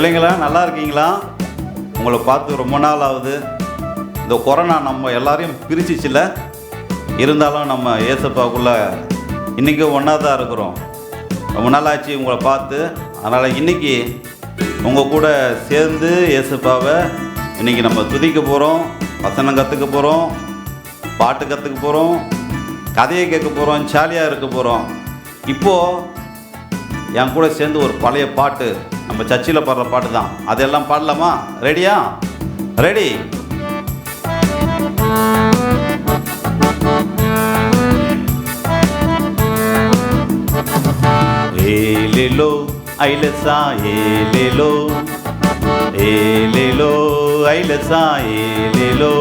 பிள்ளைங்களா நல்லா இருக்கீங்களா? உங்களை பார்த்து ரொம்ப நாள் ஆகுது. இந்த கொரோனா நம்ம எல்லாரையும் பிரிச்சிச்சில்ல, இருந்தாலும் நம்ம ஏசப்பாவுக்குள்ளே இன்றைக்கி ஒன்றா தான் இருக்கிறோம். ரொம்ப நாள் ஆச்சு உங்களை பார்த்து. அதனால் இன்றைக்கி உங்கள் கூட சேர்ந்து ஏசப்பாவை இன்றைக்கி நம்ம துதிக்க போகிறோம், வசனம் கற்றுக்க போகிறோம், பாட்டு கற்றுக்க போகிறோம், கதையை கேட்க போகிறோம், ஜாலியாக இருக்க போகிறோம். இப்போது என் கூட சேர்ந்து ஒரு பழைய பாட்டு, நம்ம சர்ச்சில் பாடுற பாட்டு தான், அதெல்லாம் பாடலாமா? ரெடியா? ரெடி? ஏலேலோ ஐலசா ஏலேலோ, ஏலேலோ ஐலசா ஏலேலோ,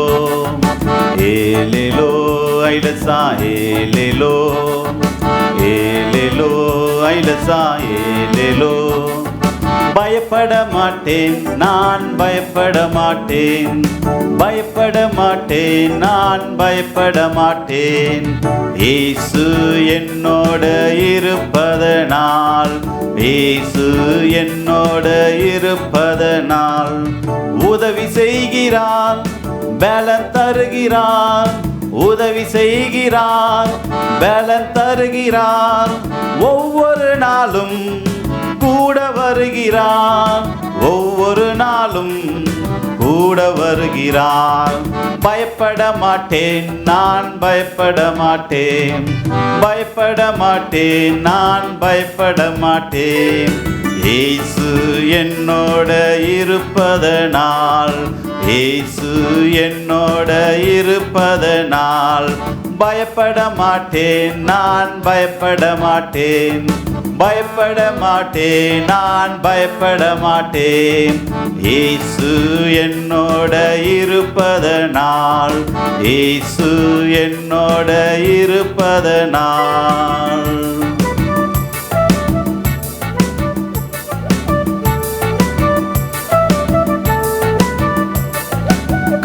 ஏலேலோ ஐலசா ஏலேலோ, ஏலேலோ ஐலசா ஏலேலோ. பயப்பட மாட்டேன், நான் பயப்பட மாட்டேன், பயப்பட மாட்டேன், நான் பயப்பட மாட்டேன். இயேசு என்னோட இருப்பதனால், இயேசு என்னோட இருப்பதனால் உதவி செய்கிறார், பலன் தருகிறார், உதவி செய்கிறார், பலன் தருகிறார். ஒவ்வொரு நாளும் கூட வருகிறார், ஒவ்வொரு நாளும் கூட வருகிறார். பயப்பட மாட்டேன், நான் பயப்பட மாட்டேன், பயப்பட மாட்டேன், நான் பயப்பட மாட்டேன். இயேசு என்னோட இருப்பதனால், இயேசு என்னோட இருப்பதனால் பயப்பட மாட்டேன், நான் பயப்பட மாட்டேன், பயப்பட மாட்டேன், நான் பயப்பட மாட்டேன். இயேசு என்னோட இருப்பதனால், இயேசு என்னோட இருப்பதனால்.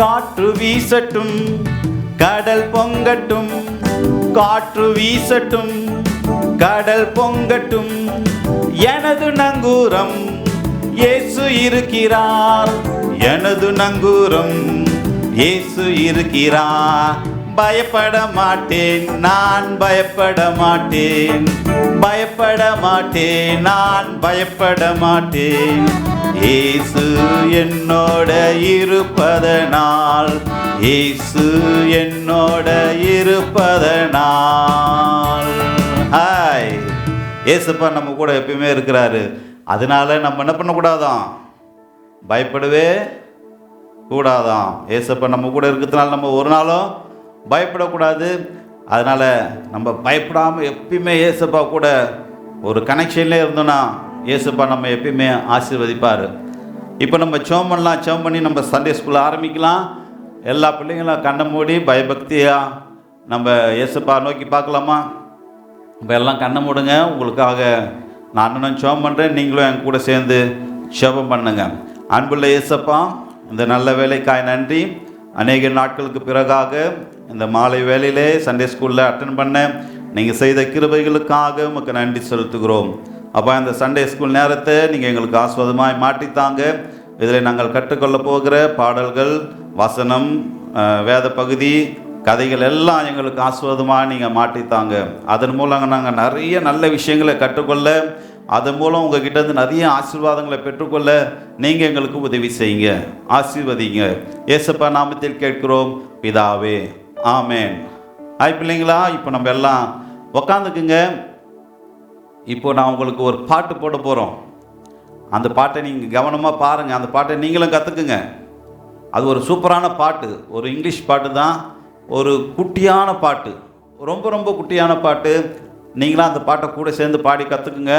காற்று வீசட்டும், கடல் பொங்கட்டும், காற்று வீசட்டும், கடல் பொங்கட்டும், எனது நங்கூரம் இயேசு இருக்கிறார், எனது நங்கூரம் இயேசு இருக்கிறார். பயப்பட மாட்டேன், நான் பயப்பட மாட்டேன், பயப்பட மாட்டேன், நான் பயப்பட மாட்டேன். இயேசு என்னோட இருப்பதனால், இயேசு என்னோட இருப்பதனால். ஹாய், ஏசப்பா நம்ம கூட எப்பயுமே இருக்கிறாரு. அதனால நம்ம என்ன பண்ணக்கூடாதான்? பயப்படவே கூடாதான். ஏசப்பா நம்ம கூட இருக்கிறதுனால நம்ம ஒரு நாளும் பயப்படக்கூடாது. அதனால் நம்ம பயப்படாமல் எப்பயுமே ஏசப்பா கூட ஒரு கனெக்ஷன்லேயே இருந்தோன்னா ஏசப்பா நம்ம எப்பயுமே ஆசீர்வதிப்பார். இப்போ நம்ம ஜெபம் பண்ணலாம். ஜெபம் பண்ணி நம்ம சண்டே ஸ்கூல் ஆரம்பிக்கலாம். எல்லா பிள்ளைங்களும் கண்ணை மூடி பயபக்தியாக நம்ம ஏசப்பா நோக்கி பார்க்கலாமா? இப்போ எல்லாம் கண்ணை மூடுங்க. உங்களுக்காக நான் அண்ணனும் ஜெபம் பண்ணுறேன், நீங்களும் என் கூட சேர்ந்து ஜெபம் பண்ணுங்க. அன்புள்ள ஏசப்பா, இந்த நல்ல வேலைக்காய் நன்றி. அநேக நாட்களுக்கு பிறகாக இந்த மாலை வேலையிலே சண்டே ஸ்கூலில் அட்டன் பண்ண நீங்கள் செய்த கிருபைகளுக்காக உமக்கு நன்றி செலுத்துகிறோம். அப்போ இந்த சண்டே ஸ்கூல் நேரத்தை நீங்கள் எங்களுக்கு ஆஸ்வாதமாய் மாற்றித்தாங்க. இதில் நாங்கள் கற்றுக்கொள்ள போகிற பாடல்கள், வசனம், வேத பகுதி, கதைகள் எல்லாம் எங்களுக்கு ஆஸ்வாதமாக நீங்கள் மாற்றித்தாங்க. அதன் மூலம் நாங்கள் நிறைய நல்ல விஷயங்களை கற்றுக்கொள்ள, அதன் மூலம் உங்ககிட்ட இருந்து நிறைய ஆசீர்வாதங்களை பெற்றுக்கொள்ள நீங்கள் எங்களுக்கு உதவி செய்யுங்க, ஆசீர்வதிங்க. ஏசப்பா நாமத்தில் கேட்கிறோம் பிதாவே, ஆமேன். ஹாய் பிள்ளைங்களா, இப்போ நம்ம எல்லாம் உக்காந்துக்குங்க. இப்போ நான் உங்களுக்கு ஒரு பாட்டு போட போகிறோம். அந்த பாட்டை நீங்கள் கவனமாக பாருங்கள். அந்த பாட்டை நீங்களும் கற்றுக்குங்க. அது ஒரு சூப்பரான பாட்டு, ஒரு இங்கிலீஷ் பாட்டு தான், ஒரு குட்டியான பாட்டு, ரொம்ப ரொம்ப குட்டியான பாட்டு. நீங்களாம் அந்த பாட்டை கூட சேர்ந்து பாடி கற்றுக்குங்க.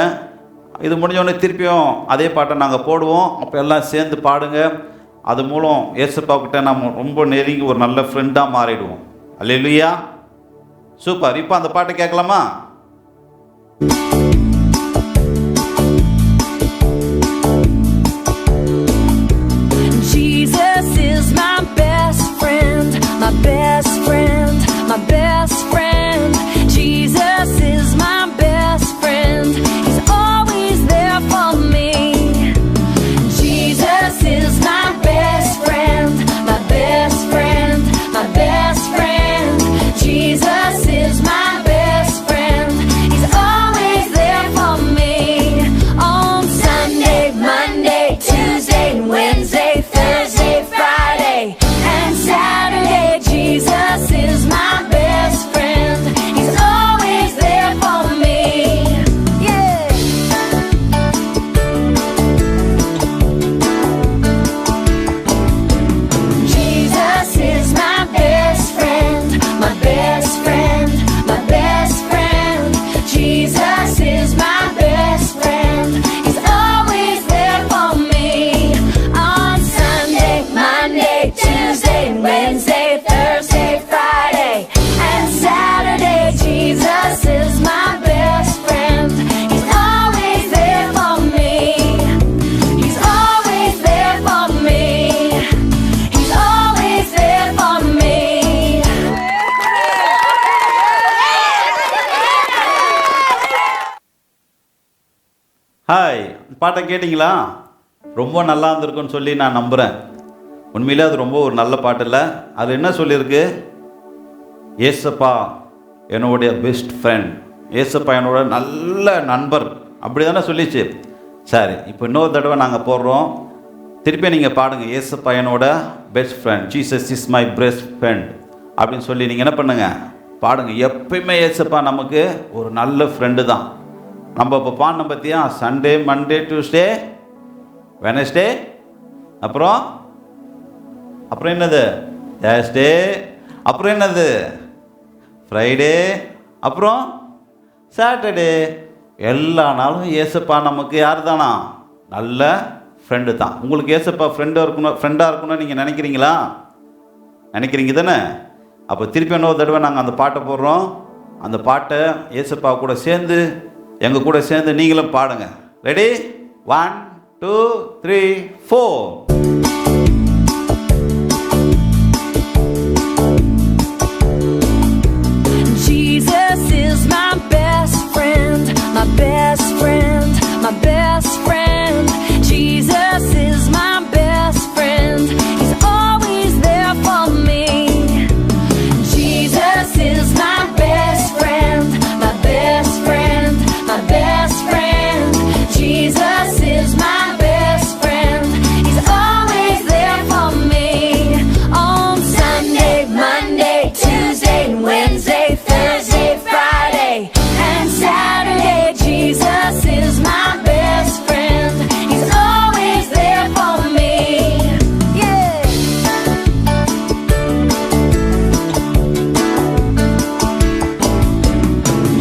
இது முடிஞ்சோடனே திருப்பியும் அதே பாட்டை நாங்கள் போடுவோம். அப்போ எல்லாம் சேர்ந்து பாடுங்க. அது மூலம் ஏசப்பாக்கிட்ட நம்ம ரொம்ப நெருங்கி ஒரு நல்ல ஃப்ரெண்டாக மாறிடுவோம். அல்லேலூயா. சூப்பர். இப்போ அந்த பாட்டை கேட்கலாமா? Jesus is my best friend, my best friend, my best friend. Jesus is my best friend. He's always there for me. பாட்டை கேட்டிங்களா? ரொம்ப நல்லா இருந்திருக்குன்னு சொல்லி நான் நம்புகிறேன். உண்மையிலே அது ரொம்ப ஒரு நல்ல பாட்டு இல்லை. அது என்ன சொல்லியிருக்கு? ஏசப்பா என்னுடைய பெஸ்ட் ஃப்ரெண்ட், ஏசப்பா என்னோட நல்ல நண்பர், அப்படி தானே சொல்லிச்சு. சரி, இப்போ இன்னொரு தடவை நாங்கள் போடுறோம். திருப்பி நீங்கள் பாடுங்க, ஏசப்பா என்னோட best friend, Jesus is my best friend அப்படின்னு சொல்லி நீங்கள் என்ன பண்ணுங்க, பாடுங்க. எப்பயுமே ஏசப்பா நமக்கு ஒரு நல்ல ஃப்ரெண்டு தான். நம்ம இப்போ பாடின பற்றியா, சண்டே, மண்டே, டியூஸ்டே, வெனஸ்டே, அப்புறம் என்னது, தேர்ஸ்டே, அப்புறம் என்னது, ஃப்ரைடே, அப்புறம் சாட்டர்டே. எல்லா நாளும் ஏசப்பா நமக்கு யார் தானா? நல்ல ஃப்ரெண்டு தான். உங்களுக்கு ஏசப்பா ஃப்ரெண்டாக இருக்கணும்னு நீங்கள் நினைக்கிறீங்களா? நினைக்கிறீங்க தானே? அப்போ திருப்பி இன்னொரு தடவை நாங்கள் அந்த பாட்டை போடுறோம். அந்த பாட்டை ஏசப்பா கூட சேர்ந்து, எங்கள் கூட சேர்ந்து நீங்களும் பாடுங்க. Ready? 1 2 3 4. Jesus is my best friend, my best friend, my best friend. Jesus is my best friend. He's always there for me. Jesus is my best friend, my best friend, my best friend. Jesus is my best friend. He's always there for me. On Sunday, Monday, Tuesday, Wednesday, Thursday, Friday, and Saturday. Jesus is my best friend. He's always there for me. Yeah.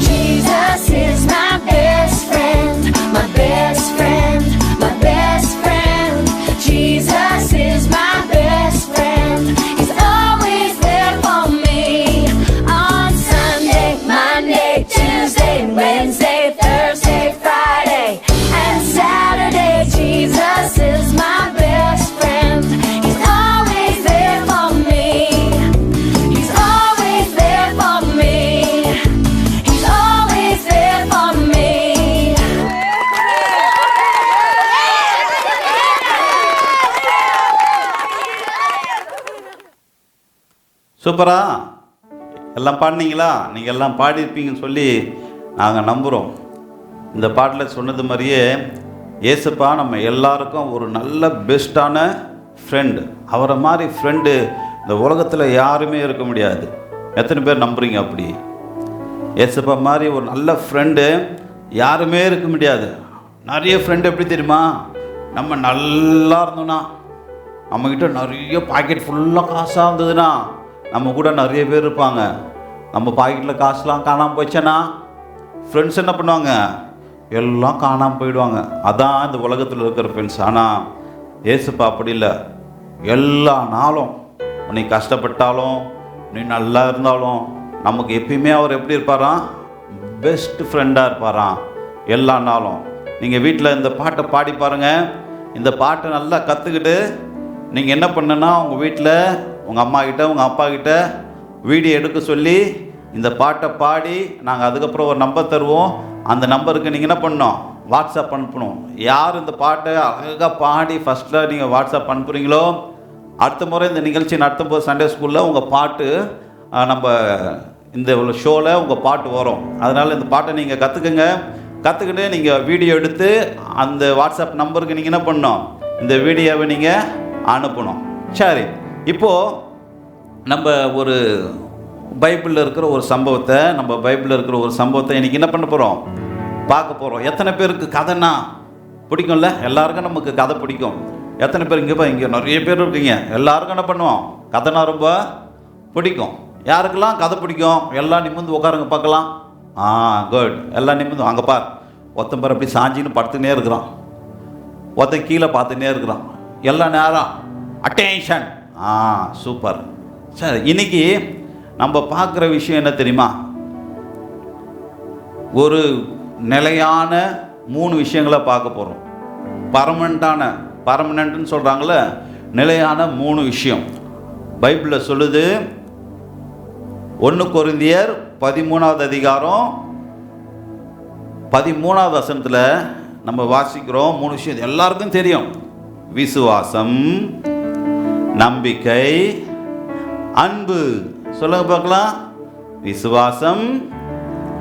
Jesus is my best friend, my best friend, my best friend. Jesus is my best friend. He's always there for me. On Sunday, Monday, Tuesday, Wednesday, Thursday, Friday, and Saturday. Jesus is my best friend. He's always there for me. He's always there for me. He's always there for me. சூப்பரா? எல்லாம் பாடினீங்களா? நீங்கள் எல்லாம் பாடியிருப்பீங்கன்னு சொல்லி நாங்கள் நம்புகிறோம். இந்த பாட்டில் சொன்னது மாதிரியே ஏசப்பா நம்ம எல்லாருக்கும் ஒரு நல்ல பெஸ்ட்டான ஃப்ரெண்டு. அவரை மாதிரி ஃப்ரெண்டு இந்த உலகத்தில் யாருமே இருக்க முடியாது. எத்தனை பேர் நம்புறீங்க? அப்படி ஏசப்பா மாதிரி ஒரு நல்ல ஃப்ரெண்டு யாருமே இருக்க முடியாது. நிறைய ஃப்ரெண்டு எப்படி தெரியுமா? நம்ம நல்லா இருந்தோன்னா, நம்மக்கிட்ட நிறைய பாக்கெட் ஃபுல்லாக காசாக இருந்ததுன்னா நம்ம கூட நிறைய பேர் இருப்பாங்க. நம்ம பாக்கெட்டில் காசுலாம் காணாமல் போச்சேன்னா ஃப்ரெண்ட்ஸ் என்ன பண்ணுவாங்க? எல்லாம் காணாமல் போயிடுவாங்க. அதான் இந்த உலகத்தில் இருக்கிற ஃப்ரெண்ட்ஸ். ஆனால் ஏசப்பா அப்படி இல்லை. எல்லா நாளும் நீ கஷ்டப்பட்டாலும் நீ நல்லா இருந்தாலும் நமக்கு எப்பயுமே அவர் எப்படி இருப்பாராம்? பெஸ்ட் ஃப்ரெண்டாக இருப்பாராம் எல்லா நாளும். நீங்கள் வீட்டில் இந்த பாட்டை பாடி பாருங்கள். இந்த பாட்டை நல்லா கற்றுக்கிட்டு நீங்கள் என்ன பண்ணுன்னா, உங்கள் வீட்டில் உங்கள் அம்மா கிட்ட உங்கள் அப்பா கிட்ட வீடியோ எடுக்க சொல்லி இந்த பாட்டை பாடி நாங்கள் அதுக்கப்புறம் ஒரு நம்பர் தருவோம். அந்த நம்பருக்கு நீங்கள் என்ன பண்ணணும்? வாட்ஸ்அப் அனுப்பணும். யார் இந்த பாட்டை அழகாக பாடி ஃபஸ்ட்டில் நீங்கள் வாட்ஸ்அப் அனுப்புகிறீங்களோ, அடுத்த முறை இந்த நிகழ்ச்சி நடத்தும் போது சண்டே ஸ்கூலில் உங்கள் பாட்டு நம்ம இந்த ஷோவில் உங்கள் பாட்டு வரும். அதனால் இந்த பாட்டை நீங்கள் கற்றுக்கிட்டு நீங்கள் வீடியோ எடுத்து அந்த வாட்ஸ்அப் நம்பருக்கு நீங்கள் என்ன பண்ணணும்? இந்த வீடியோவை நீங்கள் அனுப்பணும். சரி, இப்போது நம்ம ஒரு பைபிளில் இருக்கிற ஒரு சம்பவத்தை இன்றைக்கி என்ன பண்ண போகிறோம்? பார்க்க போகிறோம். எத்தனை பேருக்கு கதைன்னா பிடிக்கும்ல? எல்லாருக்கும் நமக்கு கதை பிடிக்கும். எத்தனை பேர் இங்கே நிறைய பேர் இருக்கீங்க. எல்லாருக்கும் என்ன பண்ணுவோம்? கதைனா ரொம்ப பிடிக்கும். யாருக்கெல்லாம் கதை பிடிக்கும்? எல்லாம் நிமிர்ந்து உட்காருங்க பார்க்கலாம். குட். எல்லாம் நிமிர்ந்து அங்கே பார். ஒருத்தன் பேர் அப்படி சாஞ்சின்னு படுத்துனே இருக்கிறான், ஒருத்தன் கீழே பார்த்துன்னே இருக்கிறான். எல்லா நேரம் அட்டென்ஷன். சூப்பர். சரி, இன்னைக்கு நம்ம பார்க்குற விஷயம் என்ன தெரியுமா? ஒரு நிலையான 3 விஷயங்களை பார்க்க போகிறோம். பர்மனண்ட்னு சொல்கிறாங்கள, நிலையான 3 விஷயம் பைபிளில் சொல்லுது. 1 கொரிந்தியர் 13வது அதிகாரம் 13வது வசனத்தில் நம்ம வாசிக்கிறோம் 3 விஷயம் எல்லாருக்கும் தெரியும். விசுவாசம், நம்பிக்கை, அன்பு. சொல்லுங்க பார்க்கலாம். விசுவாசம்,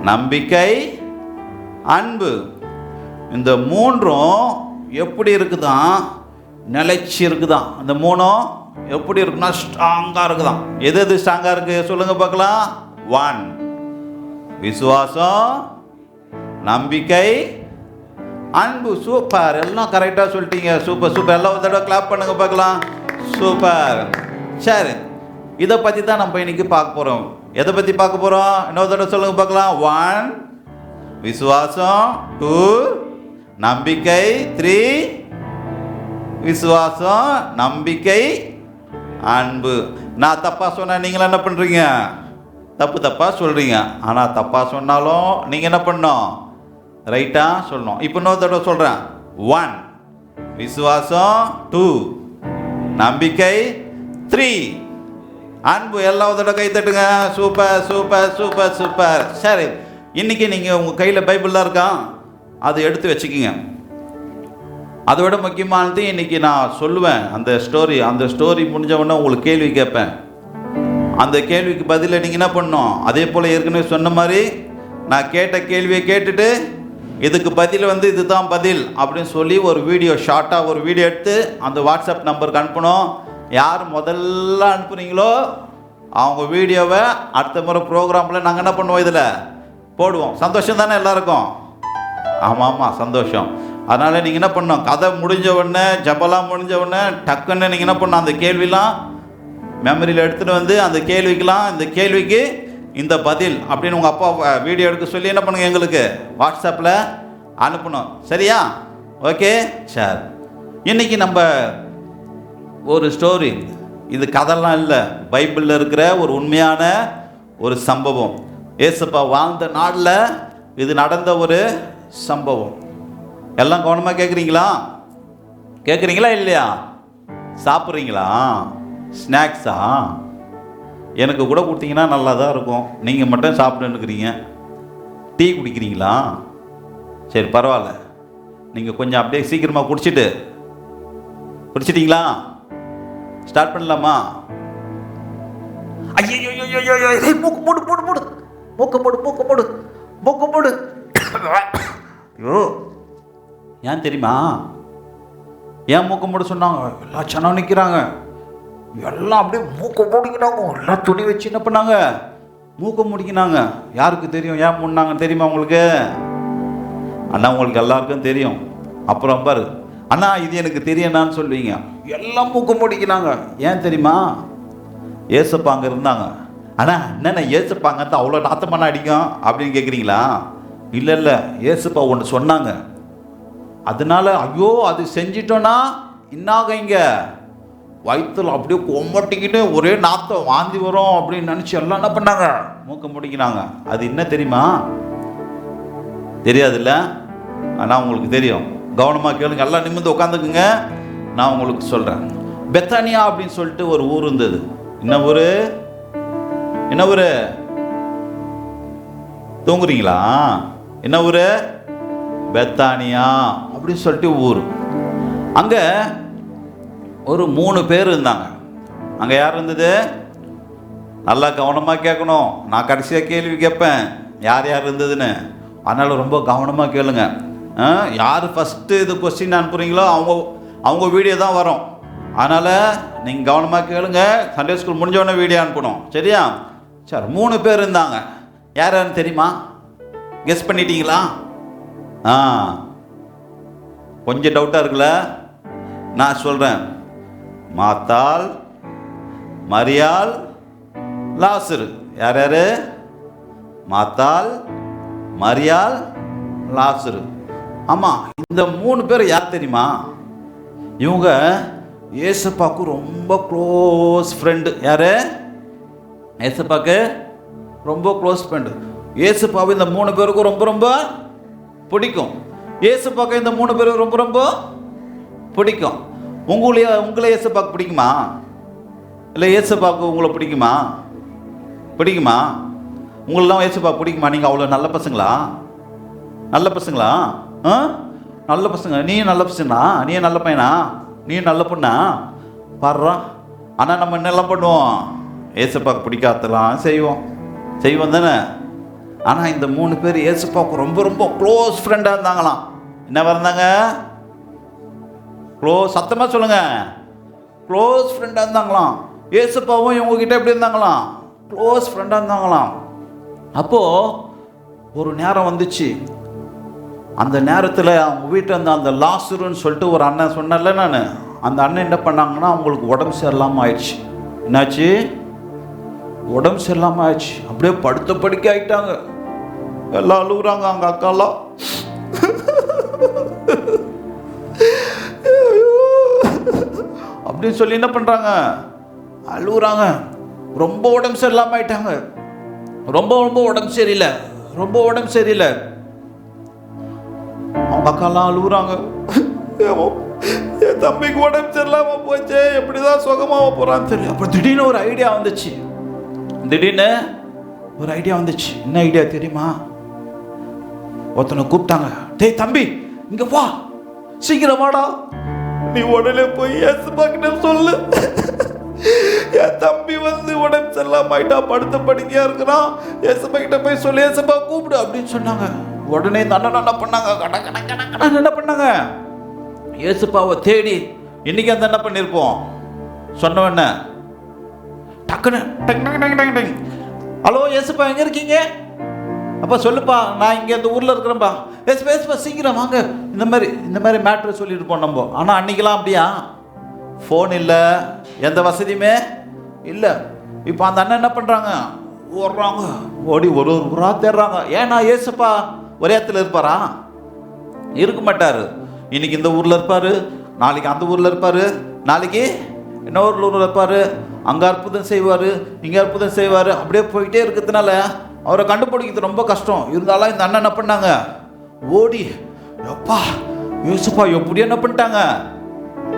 நம்பிக்கை, அன்பு. இந்த 3ம் எப்படி இருக்குதான்? நிலைச்சி இருக்குதான். அந்த 3ம் எப்படி இருக்குன்னா ஸ்ட்ராங்காக இருக்குதான். எது எது ஸ்ட்ராங்காக இருக்கு சொல்லுங்க பார்க்கலாம். 1 விசுவாசம், நம்பிக்கை, அன்பு. சூப்பர், எல்லாம் கரெக்டாக சொல்லிட்டீங்க. Super super. எல்லாம் ஒரு தடவை கிளாப் பண்ணுங்க பார்க்கலாம். சூப்பர். சரி, இதை பற்றி தான் நம்ம இன்னைக்கு பார்க்க போகிறோம். எதை பற்றி பார்க்க போகிறோம்? இன்னொரு தடவை சொல்லுங்க பார்க்கலாம். 1 விசுவாசம், 2 நம்பிக்கை, 3 விசுவாசம், நம்பிக்கை, அன்பு. நான் தப்பாக சொன்னால் நீங்களும் என்ன பண்ணுறீங்க? தப்பாக சொல்கிறீங்க. ஆனால் தப்பாக சொன்னாலும் நீங்கள் என்ன பண்ணணும்? ரைட்டாக சொல்லணும். இப்போ இன்னொரு தடவை சொல்கிறேன். 1 விசுவாசம், 2 நம்பிக்கை, 3 அன்பு. எல்லா தடவை கை தட்டுங்க. Super super super super. சரி, இன்றைக்கி நீங்கள் உங்கள் கையில் பைபிள்லாம் இருக்கா? அதை எடுத்து வச்சுக்கிங்க. அதை விட முக்கியமானது இன்றைக்கி நான் சொல்லுவேன் அந்த ஸ்டோரி முடிஞ்ச உடனே உங்களுக்கு கேள்வி கேட்பேன். அந்த கேள்விக்கு பதிலை நீங்கள் என்ன பண்ணணும்? அதே போல் ஏற்கனவே சொன்ன மாதிரி நான் கேட்ட கேள்வியை கேட்டுட்டு இதுக்கு பதில் இதுதான் பதில் அப்படின்னு சொல்லி ஒரு வீடியோ ஷார்ட்டாக ஒரு வீடியோ எடுத்து அந்த வாட்ஸ்அப் நம்பருக்கு அனுப்பணும். யார் முதல்ல அனுப்புனீங்களோ அவங்க வீடியோவை அடுத்த முறை ப்ரோக்ராமில் நாங்கள் என்ன பண்ணுவோம்? இதில் போடுவோம். சந்தோஷம் தானே எல்லாருக்கும்? ஆமாம், சந்தோஷம். அதனால் நீங்கள் என்ன பண்ணணும்? கதை முடிஞ்ச உடனே, ஜபலாம் முடிஞ்ச உடனே டக்குன்னு நீங்கள் என்ன பண்ணணும்? அந்த கேள்விலாம் மெமரியில் எடுத்துகிட்டு அந்த கேள்விக்கெலாம், இந்த கேள்விக்கு இந்த பதில் அப்படின்னு உங்கள் அப்பா வீடியோ எடுக்க சொல்லி என்ன பண்ணுங்க, எங்களுக்கு வாட்ஸ்அப்பில் அனுப்பணும். சரியா? ஓகே. சரி, இன்றைக்கி நம்ம ஒரு ஸ்டோரி, இது கதைலாம் இல்லை, பைபிளில் இருக்கிற ஒரு உண்மையான ஒரு சம்பவம். ஏசப்பா வாழ்ந்த நாளில் இது நடந்த ஒரு சம்பவம். எல்லாம் கவனமாக கேட்குறீங்களா இல்லையா? சாப்பிட்றீங்களா? ஸ்நாக்ஸா? எனக்கு கூட கொடுத்தீங்கன்னா நல்லா தான் இருக்கும். நீங்கள் மட்டும் சாப்பிட்டுருக்கிறீங்க. டீ குடிக்கிறீங்களா? சரி, பரவாயில்ல. நீங்கள் கொஞ்சம் அப்படியே சீக்கிரமாக குடிச்சிட்டிங்களா? ஸ்டார்ட் பண்ணலாமா? ஐயோ, மூக்கு மூடு. ஐயோ, ஏன் தெரியுமா? ஏன் மூக்கு மூட சொன்னாங்க? எல்லாம் சனம் நிற்கிறாங்க, எல்லாம் அப்படியே மூக்க மூடிக்கினாங்க. எல்லாம் துணி வச்சு என்ன பண்ணாங்க? மூக்க முடிக்கினாங்க. யாருக்கு தெரியும் ஏன் மூடினாங்கன்னு? தெரியுமா உங்களுக்கு? அண்ணா, உங்களுக்கு எல்லாருக்கும் தெரியும். அப்புறம் பாரு அண்ணா, இது எனக்கு தெரியணான்னு சொல்லுவீங்க. எல்லாம் மூக்க முடிக்கினாங்க. ஏன் தெரியுமா? ஏசப்பா அங்கே இருந்தாங்க. அண்ணா, என்னென்ன ஏசப்பாங்க தான் அவ்வளோ நாத்தமான அடிக்கும் அப்படின்னு கேட்குறீங்களா? இல்லை, ஏசப்பா ஒன்று சொன்னாங்க. அதனால ஐயோ அது செஞ்சிட்டோன்னா இன்னாக இங்கே வயிற்றுல அப்படியே கொம்மட்டிக்கிட்டு ஒரே நாத்தம் வாந்தி வரும் அப்படின்னு நினச்சி எல்லாம் என்ன பண்ணாங்க? மூக்க முடிக்கினாங்க. அது என்ன தெரியுமா? தெரியாதுல்ல? ஆனால் உங்களுக்கு தெரியும். கவனமாக கேளுங்க, எல்லாம் நிமிர்ந்து உட்காந்துக்குங்க. நான் உங்களுக்கு சொல்கிறேன். பெத்தானியா அப்படின்னு சொல்லிட்டு ஒரு ஊர் இருந்தது. என்ன ஊர்? தூங்குறீங்களா? என்ன ஊர்? பெத்தானியா அப்படின்னு சொல்லிட்டு ஊர். அங்கே ஒரு 3 பேர் இருந்தாங்க. அங்கே யார் இருந்தது? நல்லா கவனமாக கேட்கணும். நான் கடைசியாக கேள்வி கேட்பேன் யார் இருந்ததுன்னு. அதனால் ரொம்ப கவனமாக கேளுங்க. யார் ஃபஸ்ட்டு இது கொஸ்டின் அனுப்புகிறீங்களோ அவங்க வீடியோ தான் வரும். அதனால் நீங்கள் கவனமாக கேளுங்க. சண்டே ஸ்கூல் முடிஞ்சவொடனே வீடியோ அனுப்பணும். சரியா? சரி, 3 பேர் இருந்தாங்க. யாருன்னு தெரியுமா? கெஸ் பண்ணிட்டீங்களா? கொஞ்சம் டவுட்டாக இருக்குல்ல? நான் சொல்கிறேன். மாத்தாள், மரியாள், லாசரு. யார்? மாத்தாள், மரியாள், லாசரு. ஆமாம், இந்த 3 பேர் யார் தெரியுமா? இவங்க ஏசப்பாவுக்கு ரொம்ப க்ளோஸ் ஃப்ரெண்டு. யார்? ஏசப்பாவுக்கு ரொம்ப க்ளோஸ் ஃப்ரெண்டு. ஏசப்பாவை இந்த 3 பேருக்கும் ரொம்ப ரொம்ப பிடிக்கும். ஏசப்பாவுக்கு இந்த 3 பேருக்கு ரொம்ப ரொம்ப பிடிக்கும். உங்களை ஏசப்பாவுக்கு பிடிக்குமா? இல்லை ஏசப்பாவுக்கு உங்களை பிடிக்குமா? உங்களெல்லாம் ஏசப்பாவுக்கு பிடிக்குமா? நீங்கள் அவ்வளோ நல்ல பசங்களா? நல்ல பசங்க, நீ நல்ல பசங்கண்ணா, நீ நல்ல பையனா, நீ நல்ல பொண்ணா பாடுறா. ஆனால் நம்ம என்னெல்லாம் பண்ணுவோம், ஏசப்பாவுக்கு பிடிக்காதலாம் செய்வோம் தானே. ஆனால் இந்த 3 பேர் ஏசப்பாவுக்கு ரொம்ப ரொம்ப க்ளோஸ் ஃப்ரெண்டாக இருந்தாங்களாம். என்ன இருந்தாங்க? சத்தமாக சொல்லுங்க, க்ளோஸ் ஃப்ரெண்டாக இருந்தாங்களாம். ஏசப்பாவும் இவங்ககிட்ட எப்படி இருந்தாங்களாம்? க்ளோஸ் ஃப்ரெண்டாக இருந்தாங்களாம். அப்போது ஒரு நேரம் வந்துச்சு. அந்த நேரத்தில் அவங்க வீட்டில் இருந்த அந்த லாசருன்னு சொல்லிட்டு ஒரு அண்ணன் சொன்னல நான், அந்த அண்ணன் என்ன பண்ணாங்கன்னா அவங்களுக்கு உடம்பு சரியில்லாமல் ஆயிடுச்சு. என்னாச்சு? உடம்பு சரியில்லாமல் ஆயிடுச்சு. அப்படியே படுத்த படுக்க ஆகிட்டாங்க. எல்லாம் அழுகுறாங்க அவங்க அக்காலாம். அப்படின்னு சொல்லி என்ன பண்ணுறாங்க, அழுகுறாங்க. ரொம்ப உடம்பு சரியில்லாமல் ஆயிட்டாங்க. ரொம்ப உடம்பு சரியில்லை. அவங்க அக்காலாம் அழுகுறாங்க. என் தம்பிக்கு உடம்பு சரியில்லாம போச்சு, எப்படிதான் சுகமாக போறான்னு தெரியல. அப்புறம் திடீர்னு ஒரு ஐடியா வந்துச்சு. என்ன ஐடியா தெரியுமா? ஒருத்தனை கூப்பிட்டாங்க. டேய் தம்பி, இங்க வா, சீக்கிரம் வாடா, நீ உடனே போய் ஏசப்பா கிட்ட சொல்லு, என் தம்பி வந்து உடம்பு சரியில்லாம ஆயிட்டா, படுத்த படுக்கையா இருக்கிறான், ஏசப்பா கிட்ட போய் சொல்லு, ஏசப்பா கூப்பிடு அப்படின்னு சொன்னாங்க. உடனே இந்த அண்ணன் என்ன பண்ணாங்க, ஏசப்பாவை தேடி இன்னைக்கு அந்த என்ன பண்ணியிருப்போம் சொன்னவண்ண டக்குன்னு ஹலோ ஏசப்பா எங்க இருக்கீங்க? அப்பா சொல்லுப்பா, நான் இங்கே இந்த ஊரில் இருக்கிறேன்ப்பா. ஏசப்பா சீக்கிரம் வாங்க, இந்த மாதிரி மேட்ரு சொல்லியிருப்போம் நம்ம. ஆனால் அன்னைக்கெல்லாம் அப்படியா? ஃபோன் இல்லை, எந்த வசதியுமே இல்லை. இப்போ அந்த அண்ணன் என்ன பண்ணுறாங்க, ஓடி ஒரு ஊராக தேடுறாங்க. ஏன்னா ஏசப்பா ஒரே இடத்துல இருப்பாரா? இருக்க மாட்டார். இன்னைக்கு இந்த ஊரில் இருப்பார், நாளைக்கு அந்த ஊரில் இருப்பார், நாளைக்கு இன்னொரு ஊரில் இருப்பார், அங்கே அற்புதம் செய்வார், இங்கே அற்புதம் செய்வார். அப்படியே போயிட்டே இருக்கிறதுனால அவரை கண்டுபிடிக்கிறது ரொம்ப கஷ்டம். இருந்தாலும் இந்த அண்ணன் என்ன பண்ணாங்க, ஓடி எப்பா யூசுப்பா எப்படி என்ன பண்ணிட்டாங்க,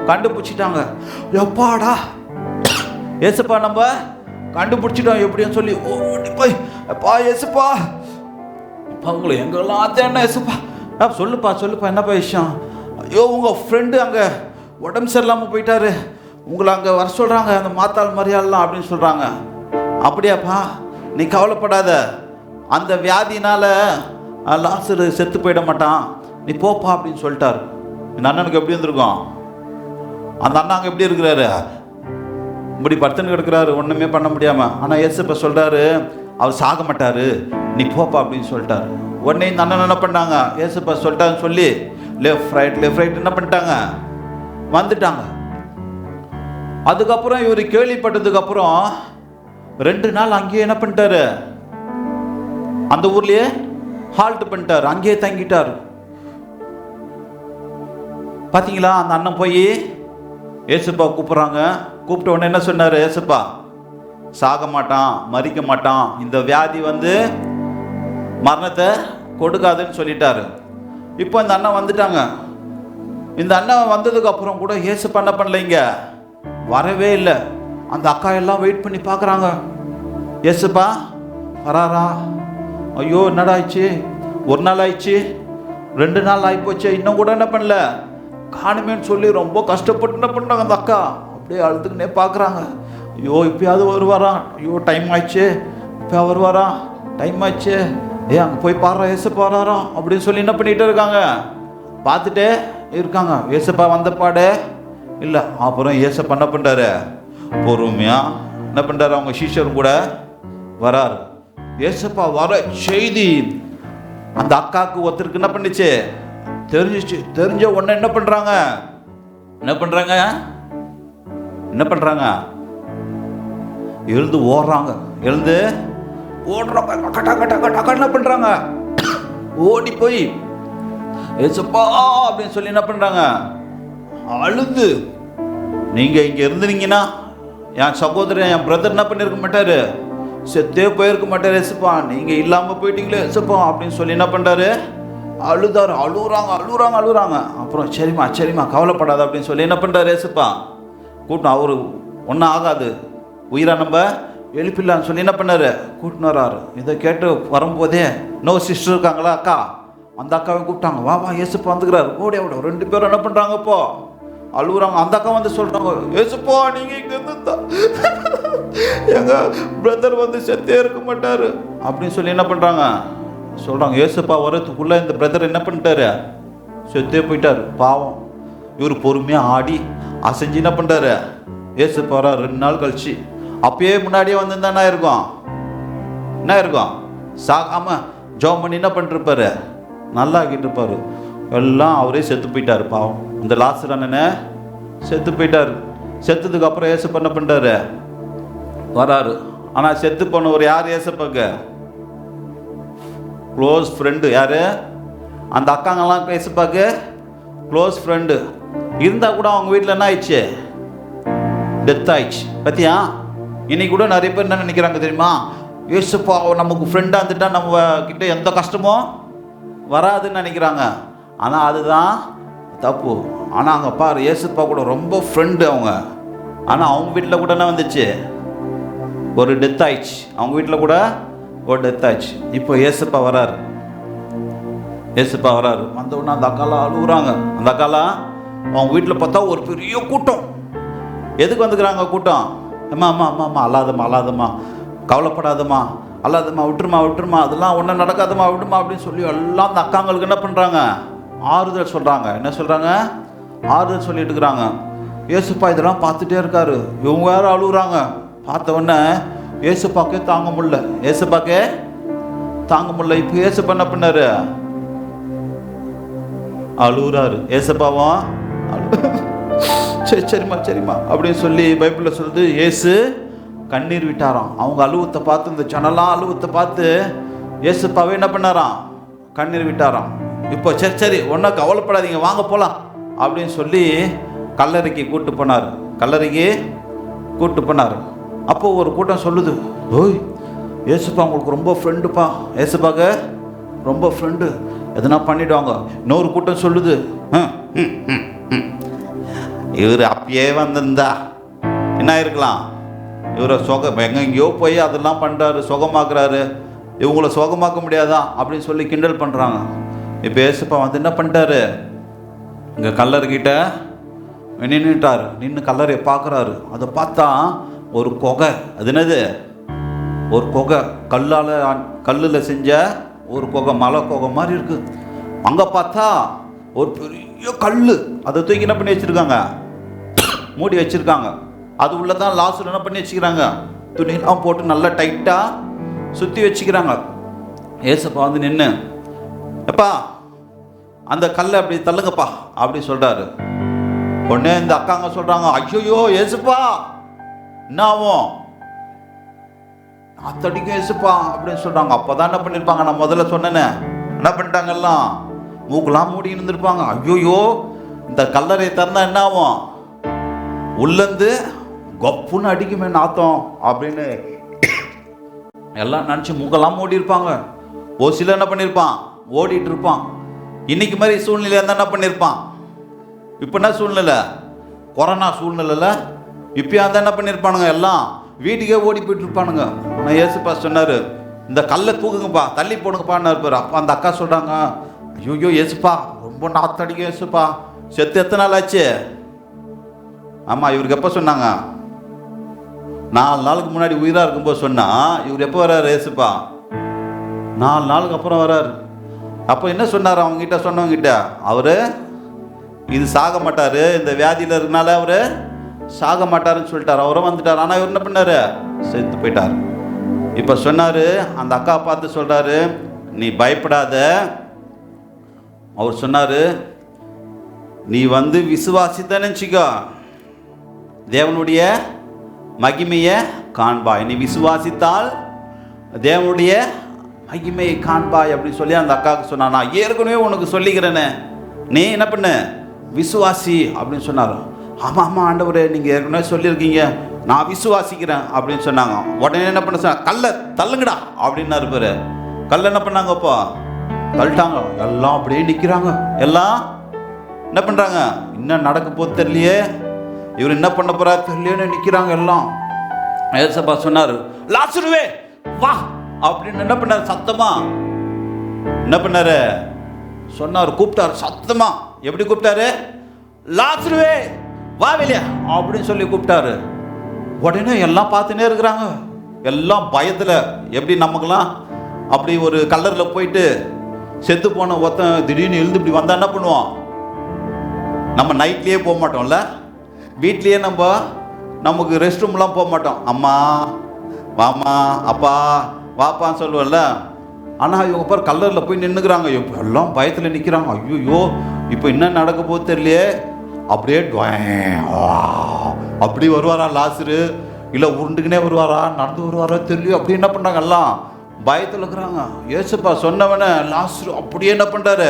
கண்டுபிடிச்சிட்டாங்க. எப்பாடா ஏசப்பா நம்ம கண்டுபிடிச்சிட்டோம் எப்படின்னு சொல்லி ஓடி போய் எப்பா ஏசப்பா அவங்கள எங்கெல்லாம் தேடினா ஏசப்பா சொல்லுப்பா என்னப்பா விஷயம்? ஐயோ உங்கள் ஃப்ரெண்டு அங்கே உடம்பு சரியில்லாமல் போயிட்டாரு, உங்களை அங்கே வர சொல்கிறாங்க, அந்த மாத்தாள் மரியாதைலாம் அப்படின்னு சொல்கிறாங்க. அப்படியாப்பா, நீ கவலைப்படாத, அந்த வியாதினால் லாசரு செத்து போயிட மாட்டான், நீ போப்பா அப்படின்னு சொல்லிட்டாரு. இந்த அண்ணனுக்கு எப்படி இருந்திருக்கும்? அந்த அண்ணாங்க எப்படி இருக்கிறாரு? இப்படி படுத்துன்னு கிடக்கிறாரு, ஒன்றுமே பண்ண முடியாமல். ஆனால் ஏசப்பா சொல்கிறாரு, அவர் சாக மாட்டார், நீ போப்பா அப்படின்னு சொல்லிட்டாரு. உடனே இந்த அண்ணன் என்ன பண்ணாங்க, ஏசப்பா சொல்லிட்டாருன்னு சொல்லி லெஃப்ட் ரைட் என்ன பண்ணிட்டாங்க, வந்துட்டாங்க. அதுக்கப்புறம் இவர் கேள்விப்பட்டதுக்கப்புறம் 2 நாள் அங்கேயே என்ன பண்ணிட்டாரு, அந்த ஊர்லேயே ஹால்ட் பண்ணிட்டார், அங்கேயே தங்கிட்டார். பார்த்தீங்களா, அந்த அண்ணன் போய் ஏசப்பா கூப்பிட்றாங்க. கூப்பிட்ட உடனே என்ன சொன்னார், ஏசப்பா சாக மாட்டான், மறிக்க மாட்டான், இந்த வியாதி வந்து மரணத்தை கொடுக்காதுன்னு சொல்லிட்டாரு. இப்போ இந்த அண்ணன் வந்துட்டாங்க. இந்த அண்ணன் வந்ததுக்கு அப்புறம் கூட ஏசப்பா என்ன பண்ணலைங்க, வரவே இல்லை. அந்த அக்கா எல்லாம் வெயிட் பண்ணி பார்க்குறாங்க, ஏசப்பா வராரா? ஐயோ என்னடா ஆயிடுச்சு, 1 நாள் ஆயிடுச்சு, 2 நாள் ஆகிப்போச்சு, இன்னும் கூட என்ன பண்ணல, காணுமேன்னு சொல்லி ரொம்ப கஷ்டப்பட்டு என்ன பண்ணாங்க. அந்த அக்கா அப்படியே அழுதுக்குன்னே பார்க்குறாங்க. ஐயோ இப்போயாவது வருவாராம், ஐயோ டைம் ஆயிடுச்சு, இப்போ வருவாராம், டைம் ஆயிடுச்சு, அங்கே போய் பாடுறா ஏசப்பா வராராம் அப்படின்னு சொல்லி என்ன பண்ணிகிட்டே இருக்காங்க, பார்த்துட்டே இருக்காங்க. ஏசப்பா வந்த பாடே இல்லை. அப்புறம் ஏசப்பா என்ன பண்ணுறாரு, பொறுமையாக என்ன பண்ணுறாரு, அவங்க சீஷரும் கூட வராரு. ஏசப்பா வர செய்தி அந்த அக்காவுக்கு ஒருத்தருக்கு என்ன பண்ணிச்சு, தெரிஞ்சிச்சு. தெரிஞ்ச உடனே என்ன பண்ணுறாங்க, எழுந்து ஓடுறாங்க. என்ன பண்ணுறாங்க, ஓடி போய் ஏசப்பா அப்படின்னு சொல்லி என்ன பண்ணுறாங்க, அழுது, நீங்கள் இங்கே இருந்தீங்கன்னா என் சகோதரன் என் பிரதர் என்ன பண்ணியிருக்க மாட்டார், செத்தே போயிருக்க மாட்டார் ஏசப்பா, நீங்கள் இல்லாமல் போயிட்டீங்களே ஏசப்பா அப்படின்னு சொல்லி என்ன பண்ணுறாரு, அழுதாரு. அழுகுறாங்க. அப்புறம் சரிம்மா கவலைப்படாத அப்படின்னு சொல்லி என்ன பண்ணுறாரு ஏசப்பா கூட்டம். அவரு ஒன்றும் ஆகாது, உயிரா நம்ம எழுப்பிடலான்னு சொல்லி என்ன பண்ணாரு, கூட்டின்னு வர்றாரு. இதை கேட்டு வரும்போதே இன்னொரு சிஸ்டர் இருக்காங்களா, அக்கா, அந்த அக்காவை கூப்பிட்டாங்க, வா வா ஏசப்பா வந்துக்கிறாரு, ஓடி ஓட. 2 பேரும் என்ன பண்ணுறாங்க இப்போ அழுகுறாங்க. அந்த அக்கா வந்து சொல்கிறாங்க, ஏசப்பா நீங்கள் இங்கே இருந்தா எங்கள் பிரதர் வந்து செத்தே இருக்க மாட்டார் அப்படின்னு சொல்லி என்ன பண்ணுறாங்க சொல்கிறாங்க. ஏசப்பா வரதுக்குள்ளே இந்த பிரதர் என்ன பண்ணிட்டாரு, செத்தே போயிட்டார். பாவம். இவர் பொறுமையாக ஆடி அசைஞ்சு என்ன பண்ணுறாரு, ஏசப்பா வர 2 நாள் கழிச்சு. அப்பயே முன்னாடியே வந்து என்ன இருக்கும், என்ன இருக்கும், சாகாமல் ஜோம் பண்ணி என்ன பண்ணிருப்பாரு, நல்லா ஆக்கிட்டு இருப்பார். எல்லாம் அவரே செத்து போயிட்டார். பாவம். இந்த லாசர் அண்ணனை செத்து போயிட்டார். செத்துதுக்கு அப்புறம் ஏசப்பா என்ன பண்ணுறாரு, வராரு. ஆனால் செத்து போனவர் யார் ஏசப்பாக்கு க்ளோஸ் ஃப்ரெண்டு. யார், அந்த அக்காங்கெல்லாம் ஏசப்பாக்கு க்ளோஸ் ஃப்ரெண்டு. இருந்தால் கூட அவங்க வீட்டில் என்ன ஆயிடுச்சு, டெத் ஆயிடுச்சு. பத்தியா, இன்னைக்கு கூட நிறைய பேர் என்ன நினைக்கிறாங்க தெரியுமா, ஏசப்பா நமக்கு ஃப்ரெண்டாக இருந்துட்டா நம்ம கிட்ட எந்த கஷ்டமும் வராதுன்னு நினைக்கிறாங்க. ஆனால் அதுதான் தப்பு. ஆனால் அங்கே பாரு, ஏசப்பா கூட ரொம்ப ஃப்ரெண்டு அவங்க. ஆனால் அவங்க வீட்டில் கூட என்ன வந்துச்சு, ஒரு டெத் ஆயிடுச்சு. அவங்க வீட்டில் கூட ஒரு டெத் ஆயிடுச்சு. இப்போ ஏசப்பா வராரு. ஏசப்பா வராரு. வந்தவுடனே அந்த அக்காலாம் அழுகுறாங்க. அந்த அக்காலாம் அவங்க வீட்டில் பார்த்தா ஒரு பெரிய கூட்டம். எதுக்கு வந்துக்கிறாங்க கூட்டம், அம்மா அம்மா அம்மா அம்மா அல்லாதம்மா அல்லாதம்மா, கவலைப்படாதம்மா, அல்லாதம்மா, விட்டுருமா விட்டுருமா, அதெல்லாம் ஒன்றும் நடக்காதம்மா, விடுமா அப்படின்னு சொல்லி எல்லாம் அந்த அக்காங்களுக்கு என்ன பண்ணுறாங்க, ஆறுதல் சொல்கிறாங்க. என்ன சொல்கிறாங்க, ஆறுதல் சொல்லிட்டு இருக்கிறாங்க. ஏசப்பா இதெல்லாம் பார்த்துட்டே இருக்காரு. இவங்க வேற அழுகுறாங்க. பார்த்த உடனே ஏசப்பாக்கே தாங்க முடியல. ஏசப்பாக்கே தாங்க முடியல. இப்போ ஏசப்பா என்ன பண்ணாரு, அழுகுறாரு. ஏசப்பாவும் சரி சரிம்மா சரிம்மா அப்படின்னு சொல்லி பைபிளில் சொல்லுது, ஏசு கண்ணீர் விட்டாராம். அவங்க அழுவத்தை பார்த்து, இந்த ஜனலாம் அழுவத்தை பார்த்து ஏசப்பாவே என்ன பண்ணாராம், கண்ணீர் விட்டாராம். இப்போ சரி சரி ஒன்றும் கவலைப்படாதீங்க, வாங்க போகலாம் அப்படின்னு சொல்லி கல்லறைக்கு கூப்பிட்டு போனார். கல்லறைக்கு கூப்பிட்டு போனார். அப்போ ஒரு கூட்டம் சொல்லுது, ஓய் ஏசப்பா உங்களுக்கு ரொம்ப ஃப்ரெண்டுப்பா, ஏசப்பாக்க ரொம்ப ஃப்ரெண்டு, எதனா பண்ணிவிடுவாங்க. இன்னொரு கூட்டம் சொல்லுது, இவர் அப்பயே வந்திருந்தா என்ன இருக்கலாம், இவரை எங்கெங்கேயோ போய் அதெல்லாம் பண்ணுறாரு, சுகமாக்குறாரு, இவங்கள சுகமாக்க முடியாதான் அப்படின்னு சொல்லி கிண்டல் பண்ணுறாங்க. இப்போ ஏசப்பா வந்து என்ன பண்ணிட்டாரு, இங்கே கல்லறைக்கிட்ட நின்றுட்டார். நின்று கல்லறையை பார்க்குறாரு. அதை பார்த்தா ஒரு குகை. அது என்னது, ஒரு குகை, கல்லில் செஞ்ச ஒரு குகை, மலை குகை மாதிரி இருக்குது. அங்கே பார்த்தா ஒரு பெரிய கல், அதை தூக்கி என்ன பண்ணி வச்சுருக்காங்க, மூடி வச்சுருக்காங்க. அது உள்ளே தான் லாஸ்ட் என்ன பண்ணி வச்சுக்கிறாங்க, துணியெல்லாம் போட்டு நல்லா டைட்டாக சுற்றி வச்சுக்கிறாங்க. ஏசப்பா வந்து நின்று, எப்பா அந்த கல்லை அப்படி தள்ளுங்கப்பா அப்படி சொல்கிறாரு. உடனே இந்த அக்காங்க சொல்கிறாங்க, ஐயோ ஏசப்பா என்ன ஆகும், அத்தடிக்கும் ஏசப்பா அப்படின்னு சொல்கிறாங்க. அப்போ தான் என்ன பண்ணியிருப்பாங்க, நான் முதல்ல சொன்னேன்னு என்ன பண்ணிட்டாங்க, எல்லாம் மூக்கெல்லாம் மூடி இருந்திருப்பாங்க. ஐயோயோ இந்த கல்லறையை திறந்தா என்ன ஆகும், உள்ளேருந்து கொப்புன்னு அடிக்குமே நாத்தம் அப்படின்னு எல்லாம் நினச்சி மூக்கெல்லாம் மூடி இருப்பாங்க. ஒரு சில என்ன பண்ணியிருப்பான், ஓடிட்டு இருப்பான். இன்னைக்கு மாதிரி சூழ்நிலை இருந்தால் என்ன பண்ணியிருப்பான், இப்போ என்ன சூழ்நிலை, கொரோனா சூழ்நிலையில் இப்போயா இருந்தால் என்ன பண்ணியிருப்பானுங்க, எல்லாம் வீட்டுக்கே ஓடி போயிட்டு இருப்பானுங்க. நான் ஏசுப்பா சொன்னார், இந்த கல்லை தூக்குங்கப்பா, தள்ளி போடுங்கப்பான்னு இருப்பார். அப்போ அந்த அக்கா சொல்கிறாங்க, ஐயோ ஏசுப்பா ரொம்ப நாத்தடிக்கும் ஏசுப்பா, செத்து எத்தனை நாள் ஆச்சு. ஆமாம், இவருக்கு எப்போ சொன்னாங்க, 4 நாளுக்கு முன்னாடி உயிராக இருக்கும்போது சொன்னால், இவர் எப்போ வர்றாரு ஏசுப்பா, 4 நாளுக்கு அப்புறம் வர்றாரு. அப்போ என்ன சொன்னார் அவங்ககிட்ட, சொன்னவங்ககிட்ட, அவர் இது சாக மாட்டார், இந்த வியாதியில் இருக்கனால அவர் சாக மாட்டாருன்னு சொல்லிட்டார். அவரும் வந்துட்டார். ஆனால் இவர் என்ன பண்ணார், செத்து போயிட்டார். இப்போ சொன்னார், அந்த அக்கா பார்த்து சொல்கிறாரு, நீ பயப்படாத. அவர் சொன்னார், நீ வந்து விசுவாசித்த நினச்சிக்கோ, தேவனுடைய மகிமையை காண்பாய். நீ விசுவாசித்தால் தேவனுடைய மகிமையை காண்பாய் அப்படின்னு சொல்லி அந்த அக்காவுக்கு சொன்னார். நான் ஏற்கனவே உனக்கு சொல்லிக்கிறேன்னு, நீ என்ன பண்ணு, விசுவாசி அப்படின்னு சொன்னார். ஆமாம் ஆமாம் ஆண்டவரே, நீங்கள் ஏற்கனவே சொல்லியிருக்கீங்க, நான் விசுவாசிக்கிறேன் அப்படின்னு சொன்னாங்க. உடனே என்ன பண்ண சொன்னாங்க, கல்லை தள்ளுங்கடா அப்படின்னு இருப்பார். கல்லை என்ன பண்ணாங்க, அப்போ தள்ளிட்டாங்க. எல்லாம் அப்படியே நிற்கிறாங்க. எல்லாம் என்ன பண்ணுறாங்க, இன்னும் நடக்க போது தெரியலையே, இவர் என்ன பண்ண போறா தெரியலையே நிற்கிறாங்க எல்லாம். ஏசப்பா சொன்னார், லாசருவே வா அப்படின்னு என்ன பண்ணார், சத்தமா என்ன பண்ணாரு, சொன்னார், கூப்பிட்டார் சத்தமா. எப்படி கூப்பிட்டாரு? லாசருவே வா வெளியே அப்படின்னு சொல்லி கூப்பிட்டாரு. உடனே எல்லாம் பார்த்துனே இருக்கிறாங்க, எல்லாம் பயத்தில். எப்படி நமக்குலாம் அப்படி ஒரு கல்லரில் போயிட்டு செத்து போன ஒருத்தன் திடீர்னு எழுந்து இப்படி வந்தால் என்ன பண்ணுவோம்? நம்ம நைட்லேயே போக மாட்டோம்ல, வீட்லேயே நமக்கு ரெஸ்ட் ரூம்லாம் போக மாட்டோம். அம்மா வாமா, அப்பா வாப்பான்னு சொல்லுவோம்ல. ஆனால் இவங்க பேர் கல்லரில் போய் நின்றுக்கிறாங்க, எல்லாம் பயத்தில் நிற்கிறாங்க. ஐயோ இப்போ என்ன நடக்க போகுது தெரியலையே. அப்படியே அப்படி வருவாரா லாசரு, இல்லை உருண்டுக்குனே வருவாரா, நடந்து வருவாரா தெரியல. அப்படி என்ன பண்ணுறாங்க, எல்லாம் பயத்தில் இருக்கிறாங்க. ஏசப்பா சொன்னவன லாசரு அப்படியே என்ன பண்ணுறாரு,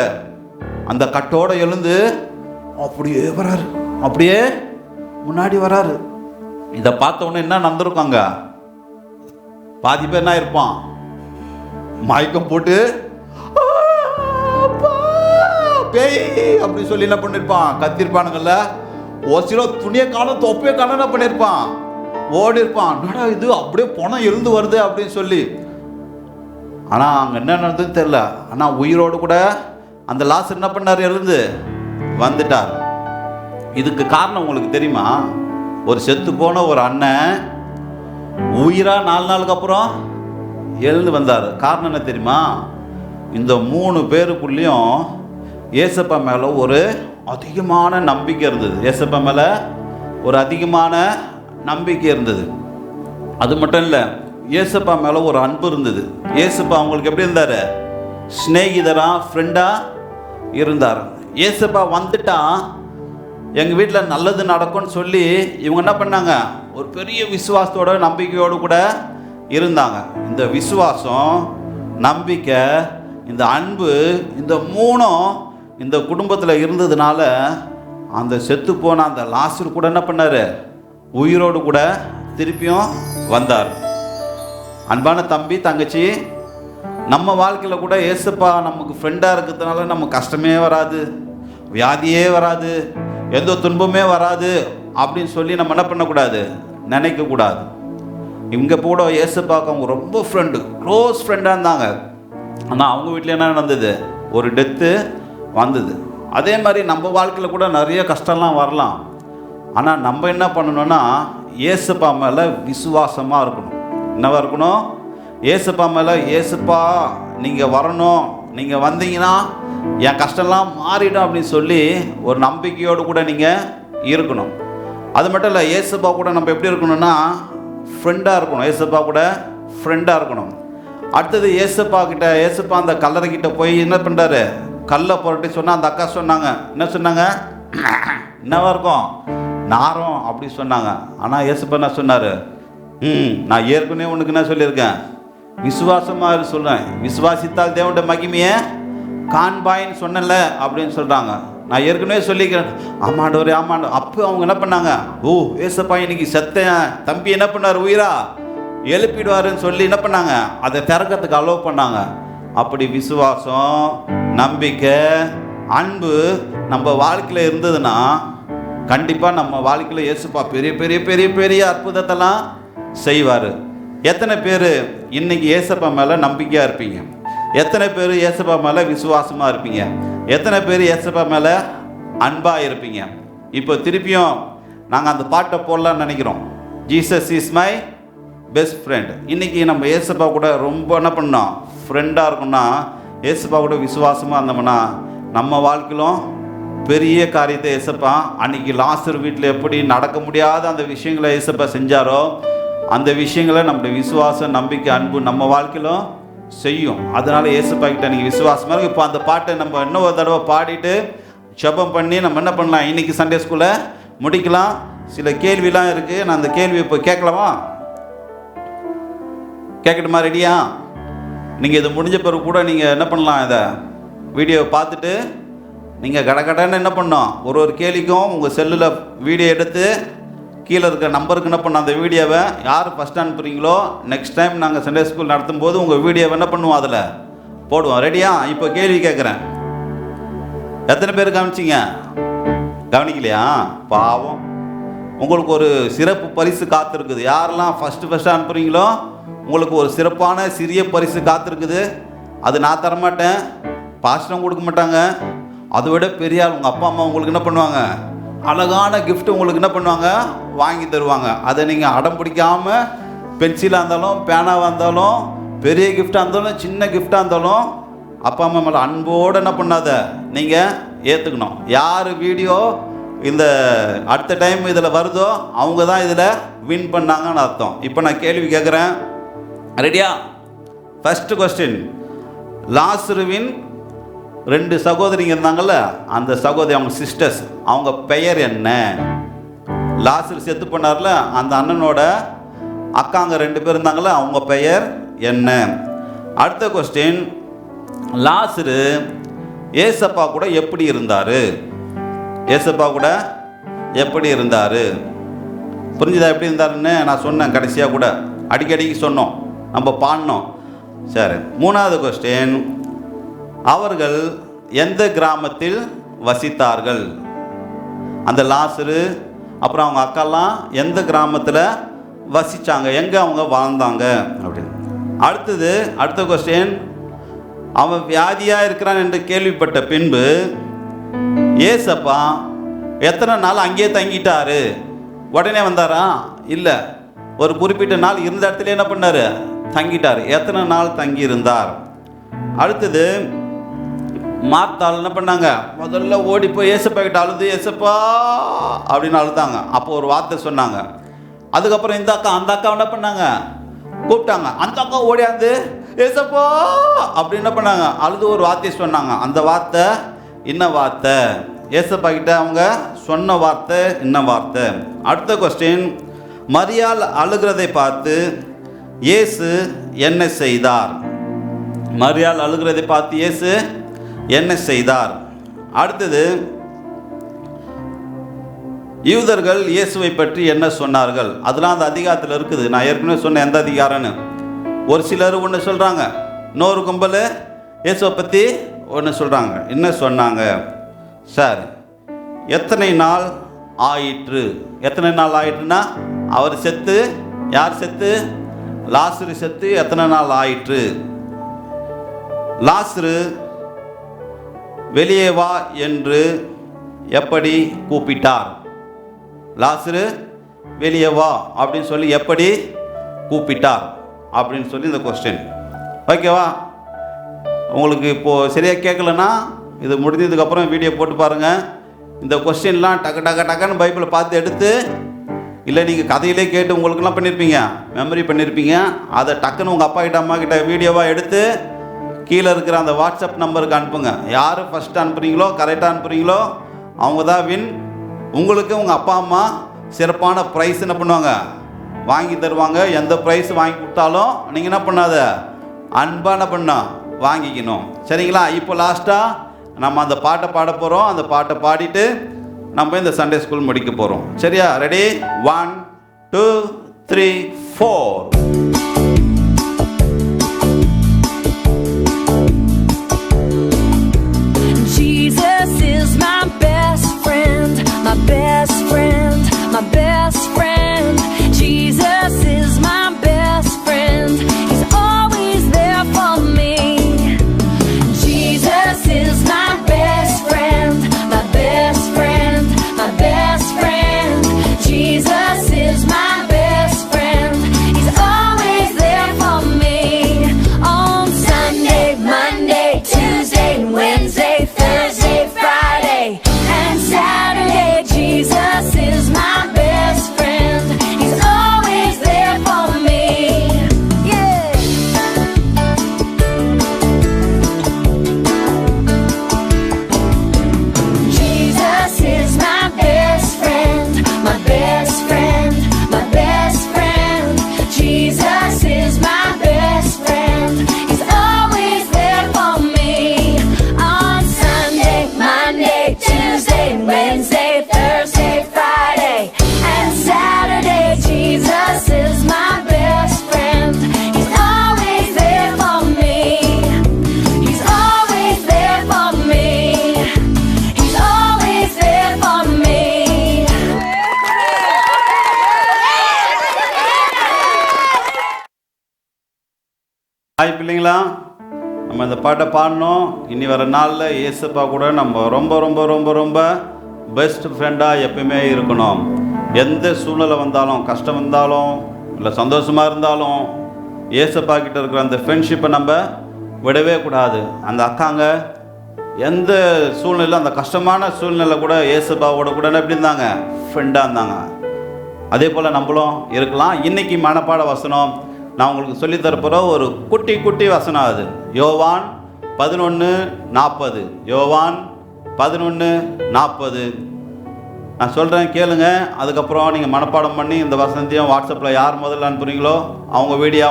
அந்த கட்டோட எழுந்து அப்படியே வராரு, அப்படியே முன்னாடி வராரு. இதை பார்த்த உடனே என்ன நடந்திருக்காங்க? பாதி பேர் என்ன இருப்பான், மயக்கம் போட்டு பேய் அப்படி சொல்லி என்ன பண்ணிருப்பான், கத்திருப்பானுங்கல்ல. ஒரு சில துணியை காணும் தொப்பையை காணும் என்ன பண்ணிருப்பான், ஓடி இருப்பான். என்னடா இது அப்படியே பணம் எழுந்து வருது அப்படின்னு சொல்லி. ஆனா அங்க என்ன நடந்ததுன்னு தெரியல. ஆனா உயிரோடு கூட அந்த லாசர் என்ன பண்ணாரு, எழுந்து வந்துட்டார். இதுக்கு காரணம் உங்களுக்கு தெரியுமா? ஒரு செத்து போன ஒரு அண்ணன் உயிரா 4 நாளுக்கு அப்புறம் எழுந்து வந்தார். காரணம் என்ன தெரியுமா? இந்த 3 பேருக்குள்ளேயும் ஏசப்பா மேலே ஒரு அதிகமான நம்பிக்கை இருந்தது. ஏசப்பா மேலே ஒரு அதிகமான நம்பிக்கை இருந்தது. அது மட்டும் இல்லை, ஏசப்பா மேலே ஒரு அன்பு இருந்தது. ஏசப்பா அவங்களுக்கு எப்படி இருந்தார், ஸ்நேகிதரா, ஃப்ரெண்டாக இருந்தார். ஏசப்பா வந்துட்டா எங்கள் வீட்டில் நல்லது நடக்கும்னு சொல்லி இவங்க என்ன பண்ணாங்க, ஒரு பெரிய விசுவாசத்தோட நம்பிக்கையோடு கூட இருந்தாங்க. இந்த விசுவாசம், நம்பிக்கை, இந்த அன்பு, இந்த 3ம் இந்த குடும்பத்தில் இருந்ததுனால அந்த செத்து போன அந்த லாசர் கூட என்ன பண்ணார், உயிரோடு கூட திருப்பியும் வந்தார். அன்பான தம்பி தங்கச்சி, நம்ம வாழ்க்கையில் கூட ஏசப்பா நமக்கு ஃப்ரெண்டாக இருக்கிறதுனால நமக்கு கஷ்டமே வராது, வியாதியே வராது, எந்த துன்பமே வராது அப்படின்னு சொல்லி நம்ம என்ன பண்ணக்கூடாது, நினைக்கக்கூடாது. இங்கே கூட ஏசப்பாக்கு அவங்க ரொம்ப ஃப்ரெண்டு, க்ளோஸ் ஃப்ரெண்டாக இருந்தாங்க. ஆனால் அவங்க வீட்டில் என்ன நடந்தது, ஒரு டெத்து வந்தது. அதே மாதிரி நம்ம வாழ்க்கையில் கூட நிறைய கஷ்டம்லாம் வரலாம். ஆனால் நம்ம என்ன பண்ணணும்னா ஏசப்பா மேலே விசுவாசமாக இருக்கணும். என்னவா இருக்கணும், ஏசப்பா மேலே, ஏசப்பா நீங்கள் வரணும், நீங்கள் வந்தீங்கன்னா என் கஷ்டம்லாம் மாறிடும் அப்படின்னு சொல்லி ஒரு நம்பிக்கையோடு கூட நீங்கள் இருக்கணும். அது மட்டும் இல்லை, ஏசப்பா கூட நம்ம எப்படி இருக்கணும்னா ஃப்ரெண்டாக இருக்கணும். ஏசப்பா கூட ஃப்ரெண்டாக இருக்கணும். அடுத்தது ஏசப்பா கிட்ட, ஏசப்பா அந்த கல்லறைக்கிட்ட போய் என்ன பண்ணுறாரு, கல்லை புரட்டி சொன்னால் அந்த அக்கா சொன்னாங்க, என்ன சொன்னாங்க, என்னவா இருக்கும், நாரம் அப்படி சொன்னாங்க. ஆனால் ஏசப்பா என்ன சொன்னார், நான் ஏற்கனவே உனக்கு என்ன சொல்லியிருக்கேன், விசுவாசமாக சொல்கிறேன், விசுவாசித்தால் தேவனுடைய மகிமையை காண்பாயின்னு சொன்னல அப்படின்னு சொல்கிறாங்க. நான் ஏற்கனவே சொல்லிக்கிறேன். ஆமாண்டவரே ஆமாண்ட. அப்போ அவங்க என்ன பண்ணாங்க, ஓ ஏசப்பா இன்னைக்கு செத்தேன் தம்பி என்ன பண்ணார், உயிரா எழுப்பிடுவாருன்னு சொல்லி என்ன பண்ணாங்க, அதை திறக்கிறதுக்கு அலோவ் பண்ணாங்க. அப்படி விசுவாசம், நம்பிக்கை, அன்பு நம்ம வாழ்க்கையில் இருந்ததுன்னா கண்டிப்பாக நம்ம வாழ்க்கையில் ஏசப்பா பெரிய பெரிய பெரிய பெரிய அற்புதத்தெல்லாம் செய்வார். எத்தனை பேர் இன்னைக்கு ஏசப்பா மேலே நம்பிக்கையாக இருப்பீங்க? எத்தனை பேர் ஏசப்பா மேலே விசுவாசமாக இருப்பீங்க? எத்தனை பேர் ஏசப்பா மேலே அன்பாக இருப்பீங்க? இப்போ திருப்பியும் நாங்கள் அந்த பாட்டை போடலான்னு நினைக்கிறோம், Jesus is my best friend. இன்றைக்கி நம்ம ஏசப்பா கூட ரொம்ப என்ன பண்ணோம், ஃப்ரெண்டாக இருக்கணும்னா ஏசப்பா கூட விசுவாசமாக இருந்தோம்னா நம்ம வாழ்க்கையிலும் பெரிய காரியத்தை ஏசப்பா, அன்றைக்கி லாசர் வீட்டில் எப்படி நடக்க முடியாத அந்த விஷயங்களை ஏசப்பா செஞ்சாரோ அந்த விஷயங்களை நம்முடைய விசுவாசம், நம்பிக்கை, அன்பு நம்ம வாழ்க்கையிலும் செய்யும். அதனால் ஏசப்பா கிட்ட நீங்கள் விசுவாசமாக இருக்கும். இப்போ அந்த பாட்டை நம்ம இன்னொரு தடவை பாடிட்டு ஜெபம் பண்ணி நம்ம என்ன பண்ணலாம், இன்றைக்கி சண்டே ஸ்கூலை முடிக்கலாம். சில கேள்விலாம் இருக்குது, நான் அந்த கேள்வி இப்போ கேட்கலாமா? கேட்கட்டுமா? ரெடியா? நீங்கள் இது முடிஞ்ச பிறகு கூட நீங்கள் என்ன பண்ணலாம், இதை வீடியோவை பார்த்துட்டு நீங்கள் கடகடன்னு என்ன பண்ணோம், ஒரு கேள்விக்கும் உங்கள் செல்லில் வீடியோ எடுத்து கீழே இருக்க நம்பருக்கு என்ன பண்ணோம், அந்த வீடியோவை யார் ஃபஸ்ட் அனுப்புகிறீங்களோ நெக்ஸ்ட் டைம் நாங்கள் சண்டே ஸ்கூல் நடத்தும் போது உங்கள் வீடியோவை என்ன பண்ணுவோம், அதில் போடுவோம். ரெடியா? இப்போ கேள்வி கேட்குறேன். எத்தனை பேர் கவனிச்சிங்க? கவனிக்கலையா? பாவம், உங்களுக்கு ஒரு சிறப்பு பரிசு காத்திருக்குது. யாரெல்லாம் ஃபஸ்ட்டு அனுப்புகிறீங்களோ உங்களுக்கு ஒரு சிறப்பான சிறிய பரிசு காத்திருக்குது. அது நான் தரமாட்டேன், பாஸ்டம் கொடுக்க மாட்டாங்க, அதை விட பெரிய ஆள் உங்கள் அப்பா அம்மா உங்களுக்கு என்ன பண்ணுவாங்க, அழகான கிஃப்ட் உங்களுக்கு என்ன பண்ணுவாங்க, வாங்கி தருவாங்க. அதை நீங்கள் அடம் பிடிக்காமல் பென்சிலாக இருந்தாலும் பேனாவாக இருந்தாலும் பெரிய கிஃப்டாக இருந்தாலும் சின்ன கிஃப்டாக இருந்தாலும் அப்பா அம்மா மேலே அன்போடு என்ன பண்ணாத நீங்கள் ஏற்றுக்கணும். யார் வீடியோ இந்த அடுத்த டைம் இதில் வருதோ அவங்க தான் இதில் வின் பண்ணாங்கன்னு அர்த்தம். இப்போ நான் கேள்வி கேட்குறேன், ரெடியா? ஃபஸ்ட்டு கொஸ்டின், லாசருவின் 2 சகோதரிங்க இருந்தாங்கல்ல, அந்த சகோதரி அவங்க சிஸ்டர்ஸ், அவங்க பெயர் என்ன? லாசரு செத்து பண்ணார்ல, அந்த அண்ணனோட அக்காங்க 2 பேர் இருந்தாங்கல்ல, அவங்க பெயர் என்ன? அடுத்த கொஸ்டின், லாசரு ஏசப்பா கூட எப்படி இருந்தார்? ஏசப்பா கூட எப்படி இருந்தார்? புரிஞ்சுதா எப்படி இருந்தாருன்னு? நான் சொன்னேன் கடைசியாக கூட, அடிக்கடிக்கு சொன்னோம், நம்ம பாடினோம். சரி, 3வது கொஸ்டின், அவர்கள் எந்த கிராமத்தில் வசித்தார்கள்? அந்த லாசரு அப்புறம் அவங்க அக்காலாம் எந்த கிராமத்தில் வசித்தாங்க, எங்கே அவங்க வாழ்ந்தாங்க அப்படின்னு. அடுத்த கொஸ்டின், அவன் வியாதியாக இருக்கிறான் என்று கேள்விப்பட்ட பின்பு ஏசப்பா எத்தனை நாள் அங்கேயே தங்கிட்டாரு? உடனே வந்தாரா? இல்லை, ஒரு குறிப்பிட்ட நாள் இருந்த இடத்துல என்ன பண்ணார், தங்கிட்டார். எத்தனை நாள் தங்கி இருந்தார்? அடுத்தது, மார்த்தாள் என்ன பண்ணாங்க, முதல்ல ஓடி போய் ஏசப்பா கிட்ட அழுது ஏசப்பா அப்படின்னு அழுதாங்க. அப்போ ஒரு வார்த்தை சொன்னாங்க. அதுக்கப்புறம் இந்த அக்கா அந்த அக்கா என்ன பண்ணாங்க, கூப்பிட்டாங்க. அந்த அக்கா ஓடியாந்து ஏசப்பா அப்படி என்ன பண்ணாங்க, அழுது ஒரு வார்த்தையை சொன்னாங்க. அந்த வார்த்தை என்ன வார்த்தை? ஏசப்பா கிட்ட அவங்க சொன்ன வார்த்தை என்ன வார்த்தை? அடுத்த கொஸ்டின், மரியாள் அழுகிறதை பார்த்து இயேசு என்ன செய்தார்? மரியாள் அழுகிறதை பார்த்து இயேசு என்ன செய்தார்? அடுத்தது, யூதர்கள் இயேசுவை பற்றி என்ன சொன்னார்கள்? அதெல்லாம் அந்த அதிகாரத்தில் இருக்குது. நான் ஏற்கனவே சொன்னேன் எந்த அதிகாரம்னு. ஒரு சிலர் ஒன்று சொல்கிறாங்க, இன்னொரு கும்பல் இயேசுவை பற்றி ஒன்று சொல்கிறாங்க. என்ன சொன்னாங்க? சார், எத்தனை நாள் ஆயிற்று? எத்தனை நாள் ஆயிற்றுன்னா, அவர் செத்து, யார் செத்து? லாசரு செத்து எத்தனை நாள் ஆயிற்று? லாசரு வெளியே வா என்று எப்படி கூப்பிட்டார்? லாசரு வெளியே வா அப்படின்னு சொல்லி எப்படி கூப்பிட்டார் அப்படின்னு சொல்லி இந்த கொஸ்டின். ஓகேவா? உங்களுக்கு இப்போது சரியாக கேட்கலன்னா இது முடிஞ்சதுக்கப்புறம் வீடியோ போட்டு பாருங்கள். இந்த கொஸ்டின்லாம் டக்குன்னு பைபிளை பார்த்து எடுத்து, இல்லை நீங்கள் கதையிலே கேட்டு உங்களுக்குலாம் பண்ணியிருப்பீங்க, மெமரி பண்ணியிருப்பீங்க, அதை டக்குன்னு உங்கள் அப்பா கிட்ட அம்மா கிட்ட வீடியோவாக எடுத்து கீழே இருக்கிற அந்த வாட்ஸ்அப் நம்பருக்கு அனுப்புங்க. யார் ஃபஸ்ட்டு அனுப்புகிறீங்களோ, கரெக்டாக அனுப்புகிறீங்களோ அவங்க தான் வின். உங்களுக்கு உங்கள் அப்பா அம்மா சிறப்பான ப்ரைஸ் என்ன பண்ணுவாங்க, வாங்கி தருவாங்க. எந்த ப்ரைஸ் வாங்கி கொடுத்தாலும் நீங்கள் என்ன பண்ணாத, அன்பாக என்ன பண்ணோம், வாங்கிக்கணும். சரிங்களா? இப்போ லாஸ்ட்டாக நம்ம அந்த பாட்டை பாட போகிறோம். அந்த பாட்டை பாடிட்டு நம்ம இந்த சண்டே ஸ்கூல் முடிக்க போகிறோம். சரியா? Ready? 1 2 3 4. Jesus is my best friend, my best friend, my best friend. Jesus is my best friend. He's always there for me. Jesus is my best friend, my best friend, my best friend. Jesus is my best friend. He's always there for me. On Sunday, Monday, Tuesday, Wednesday, Thursday, Friday, and Saturday. Jesus is my best friend. He's always there for me. Yeah. Jesus is my best friend, my best friend, my best friend. Jesus is my best friend. He's always there for me. On Sunday, Monday, Tuesday, Wednesday, Thursday, Friday, and Saturday. Jesus is my best friend. He's always there for me. He's always there for me. He's always there for me. Hi பிள்ளைங்களா, நம்ம இந்த பாட்டை பாடணும். இனி வர நாளில் இயேசுப்பா கூட நம்ம ரொம்ப ரொம்ப ரொம்ப ரொம்ப பெஸ்ட் ஃப்ரெண்டாக எப்பயுமே இருக்கணும். எந்த சூழ்நிலை வந்தாலும், கஷ்டம் வந்தாலும், இல்லை சந்தோஷமாக இருந்தாலும், இயேசுப்பா கிட்ட இருக்கிற அந்த ஃப்ரெண்ட்ஷிப்பை நம்ம விடவே கூடாது. அந்த அக்காங்க எந்த சூழ்நிலை, அந்த கஷ்டமான சூழ்நிலை கூட இயேசுப்பாவோட கூட எப்படி இருந்தாங்க? ஃப்ரெண்டாக இருந்தாங்க. அதே போல் நம்மளும் இருக்கலாம். இன்றைக்கி மனப்பாட வசனம் நான் உங்களுக்கு சொல்லித்தரப்போகிற ஒரு குட்டி குட்டி வசனம். அது யோவான் 11:40. யோவான் 11:40 நான் சொல்கிறேன், கேளுங்க. அதுக்கப்புறம் நீங்கள் மனப்பாடம் பண்ணி இந்த வசனத்தையும் வாட்ஸ்அப்பில் யார் முதல்ல அனுப்புகிறீங்களோ அவங்க வீடியோ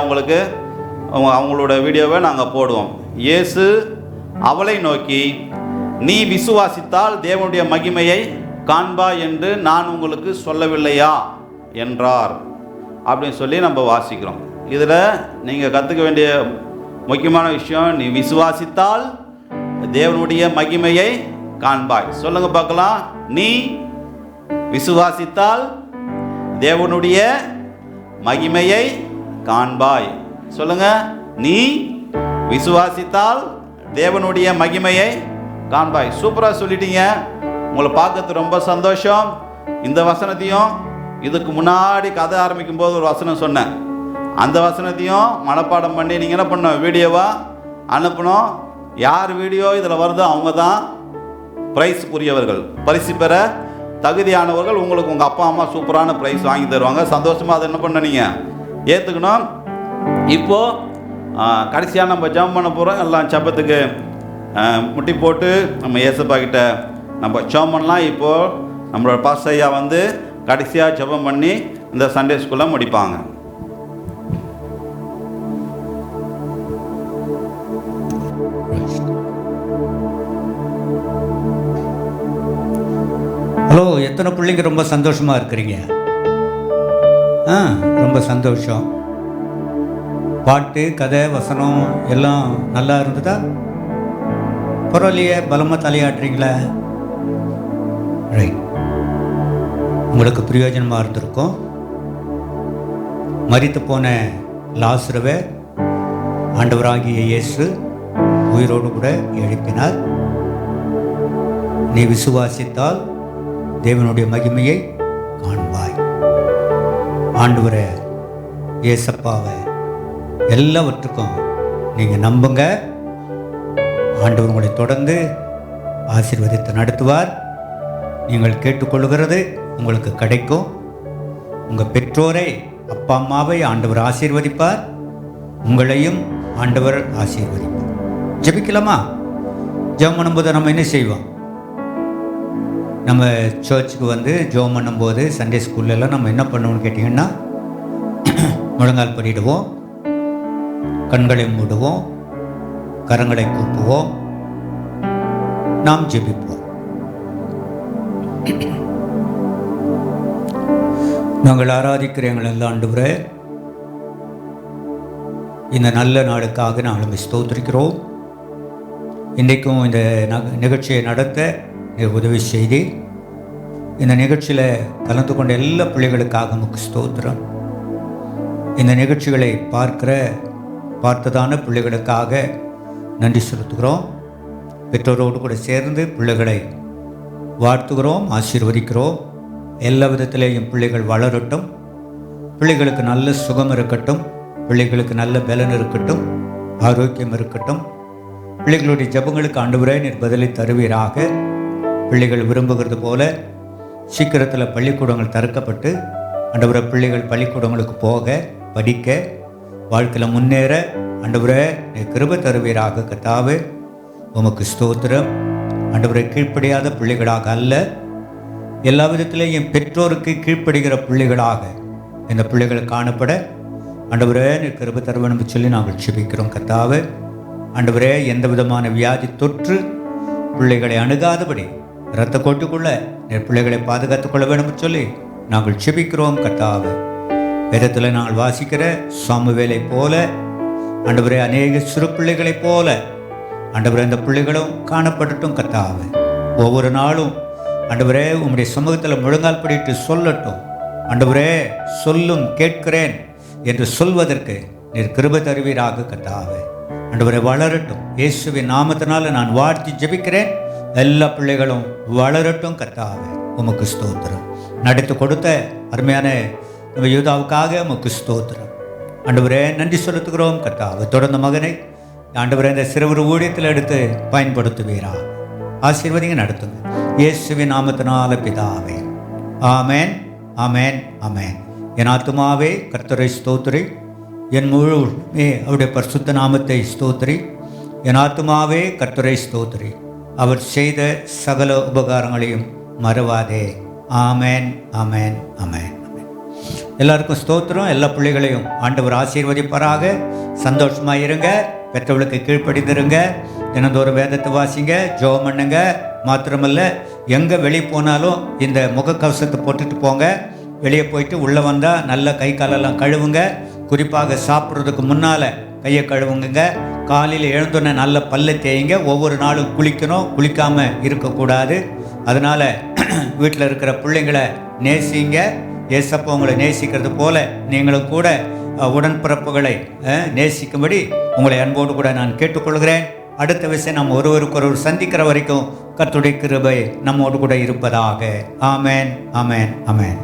அவங்களோட வீடியோவை நாங்கள் போடுவோம். இயேசு அவளை நோக்கி, நீ விசுவாசித்தால் தேவனுடைய மகிமையை காண்பா என்று நான் உங்களுக்கு சொல்லவில்லையா என்றார் அப்படின்னு சொல்லி நம்ம வாசிக்கிறோம். இதில் நீங்கள் கற்றுக்க வேண்டிய முக்கியமான விஷயம், நீ விசுவாசித்தால் தேவனுடைய மகிமையை காண்பாய். சொல்லுங்க பார்க்கலாம். நீ விசுவாசித்தால் தேவனுடைய மகிமையை காண்பாய். சொல்லுங்க. நீ விசுவாசித்தால் தேவனுடைய மகிமையை காண்பாய். சூப்பராக சொல்லிட்டீங்க. உங்களை பார்க்கறது ரொம்ப சந்தோஷம். இந்த வசனத்தையும் இதுக்கு முன்னாடி கதை ஆரம்பிக்கும் போது ஒரு வசனம் சொன்னேன். அந்த வசனத்தையும் மனப்பாடம் பண்ணி நீங்கள் என்ன பண்ணணும்? வீடியோவாக அனுப்பணும். யார் வீடியோ இதில் வருதோ அவங்க தான் ப்ரைஸுக்குரியவர்கள், பரிசு பெற தகுதியானவர்கள். உங்களுக்கு உங்கள் அப்பா அம்மா சூப்பரான ப்ரைஸ் வாங்கி தருவாங்க. சந்தோஷமாக அதை என்ன பண்ண நீங்கள் ஏற்றுக்கணும். இப்போது கடைசியாக நம்ம ஜெபம் பண்ண போகிறோம். எல்லாம் ஜெபத்துக்கு முட்டி போட்டு நம்ம இயேசுப்பா கிட்ட நம்ம ஜெபம் பண்ணலாம். இப்போது நம்மளோட பாஸ்டர் ஐயா வந்து கடைசியாக ஜெபம் பண்ணி இந்த சண்டே ஸ்கூலில் முடிப்பாங்க. ஹலோ, எத்தனை பிள்ளைங்க ரொம்ப சந்தோஷமாக இருக்கிறீங்க? ரொம்ப சந்தோஷம். பாட்டு, கதை, வசனம் எல்லாம் நல்லா இருந்ததா? பரவாயில்லையே, பலமாக தலையாட்டுறீங்களே. ரைட், உங்களுக்கு பிரயோஜனமாக இருந்திருக்கும். மரித்து போன லாசருவை ஆண்டவராகிய இயேசு உயிரோடு கூட எழுப்பினார். நீ விசுவாசித்தால் தேவனுடைய மகிமையை காண்பாய். ஆண்டவரை இயேசப்பாவை எல்லாவற்றுக்கும் நீங்கள் நம்புங்க. ஆண்டவர் உங்களை தொடர்ந்து ஆசீர்வதித்து நடத்துவார். நீங்கள் கேட்டுக்கொள்கிறது உங்களுக்கு கிடைக்கும். உங்கள் பெற்றோரை, அப்பா அம்மாவை ஆண்டவர் ஆசீர்வதிப்பார். உங்களையும் ஆண்டவர் ஆசீர்வதிப்பார். ஜெபிக்கலாமா? ஜெபம் பண்ணும்போது நம்ம என்ன செய்வோம்? நம்ம சர்ச்சுக்கு வந்து ஜெபம் பண்ணும்போது சண்டே ஸ்கூல்லலாம் நம்ம என்ன பண்ணுவோம்னு கேட்டிங்கன்னா, முழங்கால் படிடுவோம், கண்களை மூடுவோம், கரங்களை கூப்புவோம், நாம் ஜெபிப்போம். நாங்கள் ஆராதிக்கிற எங்கள் நல்ல ஆண்டவரே, இந்த நல்ல நாளுக்காக நாங்கள் ஸ்தோத்திரிக்கிறோம். இன்றைக்கும் இந்த நிகழ்ச்சியை நடத்த உதவி செய்து இந்த நிகழ்ச்சியில் கலந்து கொண்ட எல்லா பிள்ளைகளுக்காக நமக்கு ஸ்தோத்திரம். இந்த நிகழ்ச்சிகளை பார்த்ததான பிள்ளைகளுக்காக நன்றி செலுத்துகிறோம். பெற்றோரோடு கூட சேர்ந்து பிள்ளைகளை வாழ்த்துகிறோம், ஆசீர்வதிக்கிறோம். எல்லா விதத்திலேயும் பிள்ளைகள் வளரட்டும், பிள்ளைகளுக்கு நல்ல சுகம் இருக்கட்டும், பிள்ளைகளுக்கு நல்ல பலன் இருக்கட்டும், ஆரோக்கியம் இருக்கட்டும். பிள்ளைகளுடைய ஜெபங்களுக்கு ஆண்டவரே நீர் பதிலை தருவீராக. பிள்ளைகள் விரும்புகிறது போல சீக்கிரத்தில் பள்ளிக்கூடங்கள் திறக்கப்பட்டு ஆண்டவரே பிள்ளைகள் பள்ளிக்கூடங்களுக்கு போக, படிக்க, வாழ்க்கையில் முன்னேற ஆண்டவரே நீர் கிருபை தருவீராக. கர்த்தாவே உமக்கு ஸ்தோத்திரம். ஆண்டவரை கீழ்ப்படியாத பிள்ளைகளாக அல்ல, எல்லா விதத்திலேயும் பெற்றோருக்கு கீழ்ப்படுகிற பிள்ளைகளாக இந்த பிள்ளைகள் காணப்பட ஆண்டவரே நீர் கிருபை தருவேன்னு சொல்லி நாங்கள் ஜெபிக்கிறோம். கர்த்தாவே ஆண்டவரே எந்த விதமான வியாதி தொற்று பிள்ளைகளை அணுகாதபடி இரத்த கோட்டுக்குள்ள பிள்ளைகளை பாதுகாத்துக் கொள்ள வேண்டும் சொல்லி நாங்கள் ஜெபிக்கிறோம். கர்த்தாவே வேதத்தில் நாங்கள் வாசிக்கிற சாமுவேலை போல ஆண்டவரே அநேக சிறு பிள்ளைகளைப் போல ஆண்டவரே இந்த பிள்ளைகளும் காணப்படட்டும். கர்த்தாவே ஒவ்வொரு நாளும் ஆண்டவரே உம்முடைய சமூகத்தில் முழங்கால் படிட்டு சொல்லட்டும். ஆண்டவரே சொல்லும் கேட்கிறேன் என்று சொல்வதற்கு நீர் கிருபை தருவீராக. கர்த்தாவே ஆண்டவரே வளரட்டும். இயேசுவின் நாமத்தினால நான் வாழ்த்தி ஜெபிக்கிறேன். எல்லா பிள்ளைகளும் வளரட்டும். கர்த்தாவே உமக்கு ஸ்தோத்திரம். நடத்தி கொடுத்த அருமையான நம்ம யூதாவுக்காக உமக்கு ஸ்தோத்திரம். ஆண்டவரே நன்றி செலுத்துகிறோம். கர்த்தாவே தொடர்ந்த மகனை ஆண்டவரே இந்த சிறுவர் ஊழியத்தில் எடுத்து பயன்படுத்துவீரா. ஆசீர்வதிங்க, நடத்துங்க. இயேசுவின் நாமத்தினால பிதாவே. ஆமேன், ஆமேன், ஆமேன். என் ஆத்துமாவே கர்த்தரை ஸ்தோத்திரி, என் முழுமே அவருடைய பரிசுத்த நாமத்தை ஸ்தோத்திரி. என் ஆத்துமாவே கர்த்தரை ஸ்தோத்திரி, அவர் செய்த சகல உபகாரங்களையும் மறவாதே. ஆமேன், ஆமேன், ஆமேன், ஆமேன். எல்லாருக்கும் ஸ்தோத்திரம். எல்லா பிள்ளைகளையும் ஆண்டவர் ஆசீர்வதிப்பாராக. சந்தோஷமாக இருங்க. பெற்றவளுக்கு கீழ்ப்படிந்திருங்க. தினந்தோறும் வேதத்தை வாசிங்க, ஜெபம் பண்ணுங்க. மாத்திரமல்ல, எங்கே வெளியே போனாலும் இந்த முகக்கவசத்தை போட்டுட்டு போங்க. வெளியே போயிட்டு உள்ளே வந்தால் நல்ல கை காலெல்லாம் கழுவுங்க. குறிப்பாக சாப்பிட்றதுக்கு முன்னால் கையை கழுவுங்க. காலையில் எழுந்தோன்னே நல்ல பல்லை தேய்ங்க. ஒவ்வொரு நாளும் குளிக்கணும், குளிக்காமல் இருக்கக்கூடாது. அதனால் வீட்டில் இருக்கிற பிள்ளைங்களை நேசிங்க. ஏசப்பா உங்களை நேசிக்கிறது போல நீங்களும் கூட உடன்பிறப்புகளை நேசிக்கும்படி உங்களை அன்போடு கூட நான் கேட்டுக்கொள்கிறேன். அடுத்த விஷயம் நாம் ஒருவருக்கொருவர் சந்திக்கிற வரைக்கும் கர்த்தருடைய கிருபை நம்மோடு கூட இருப்பதாக. ஆமேன், ஆமேன், ஆமேன்.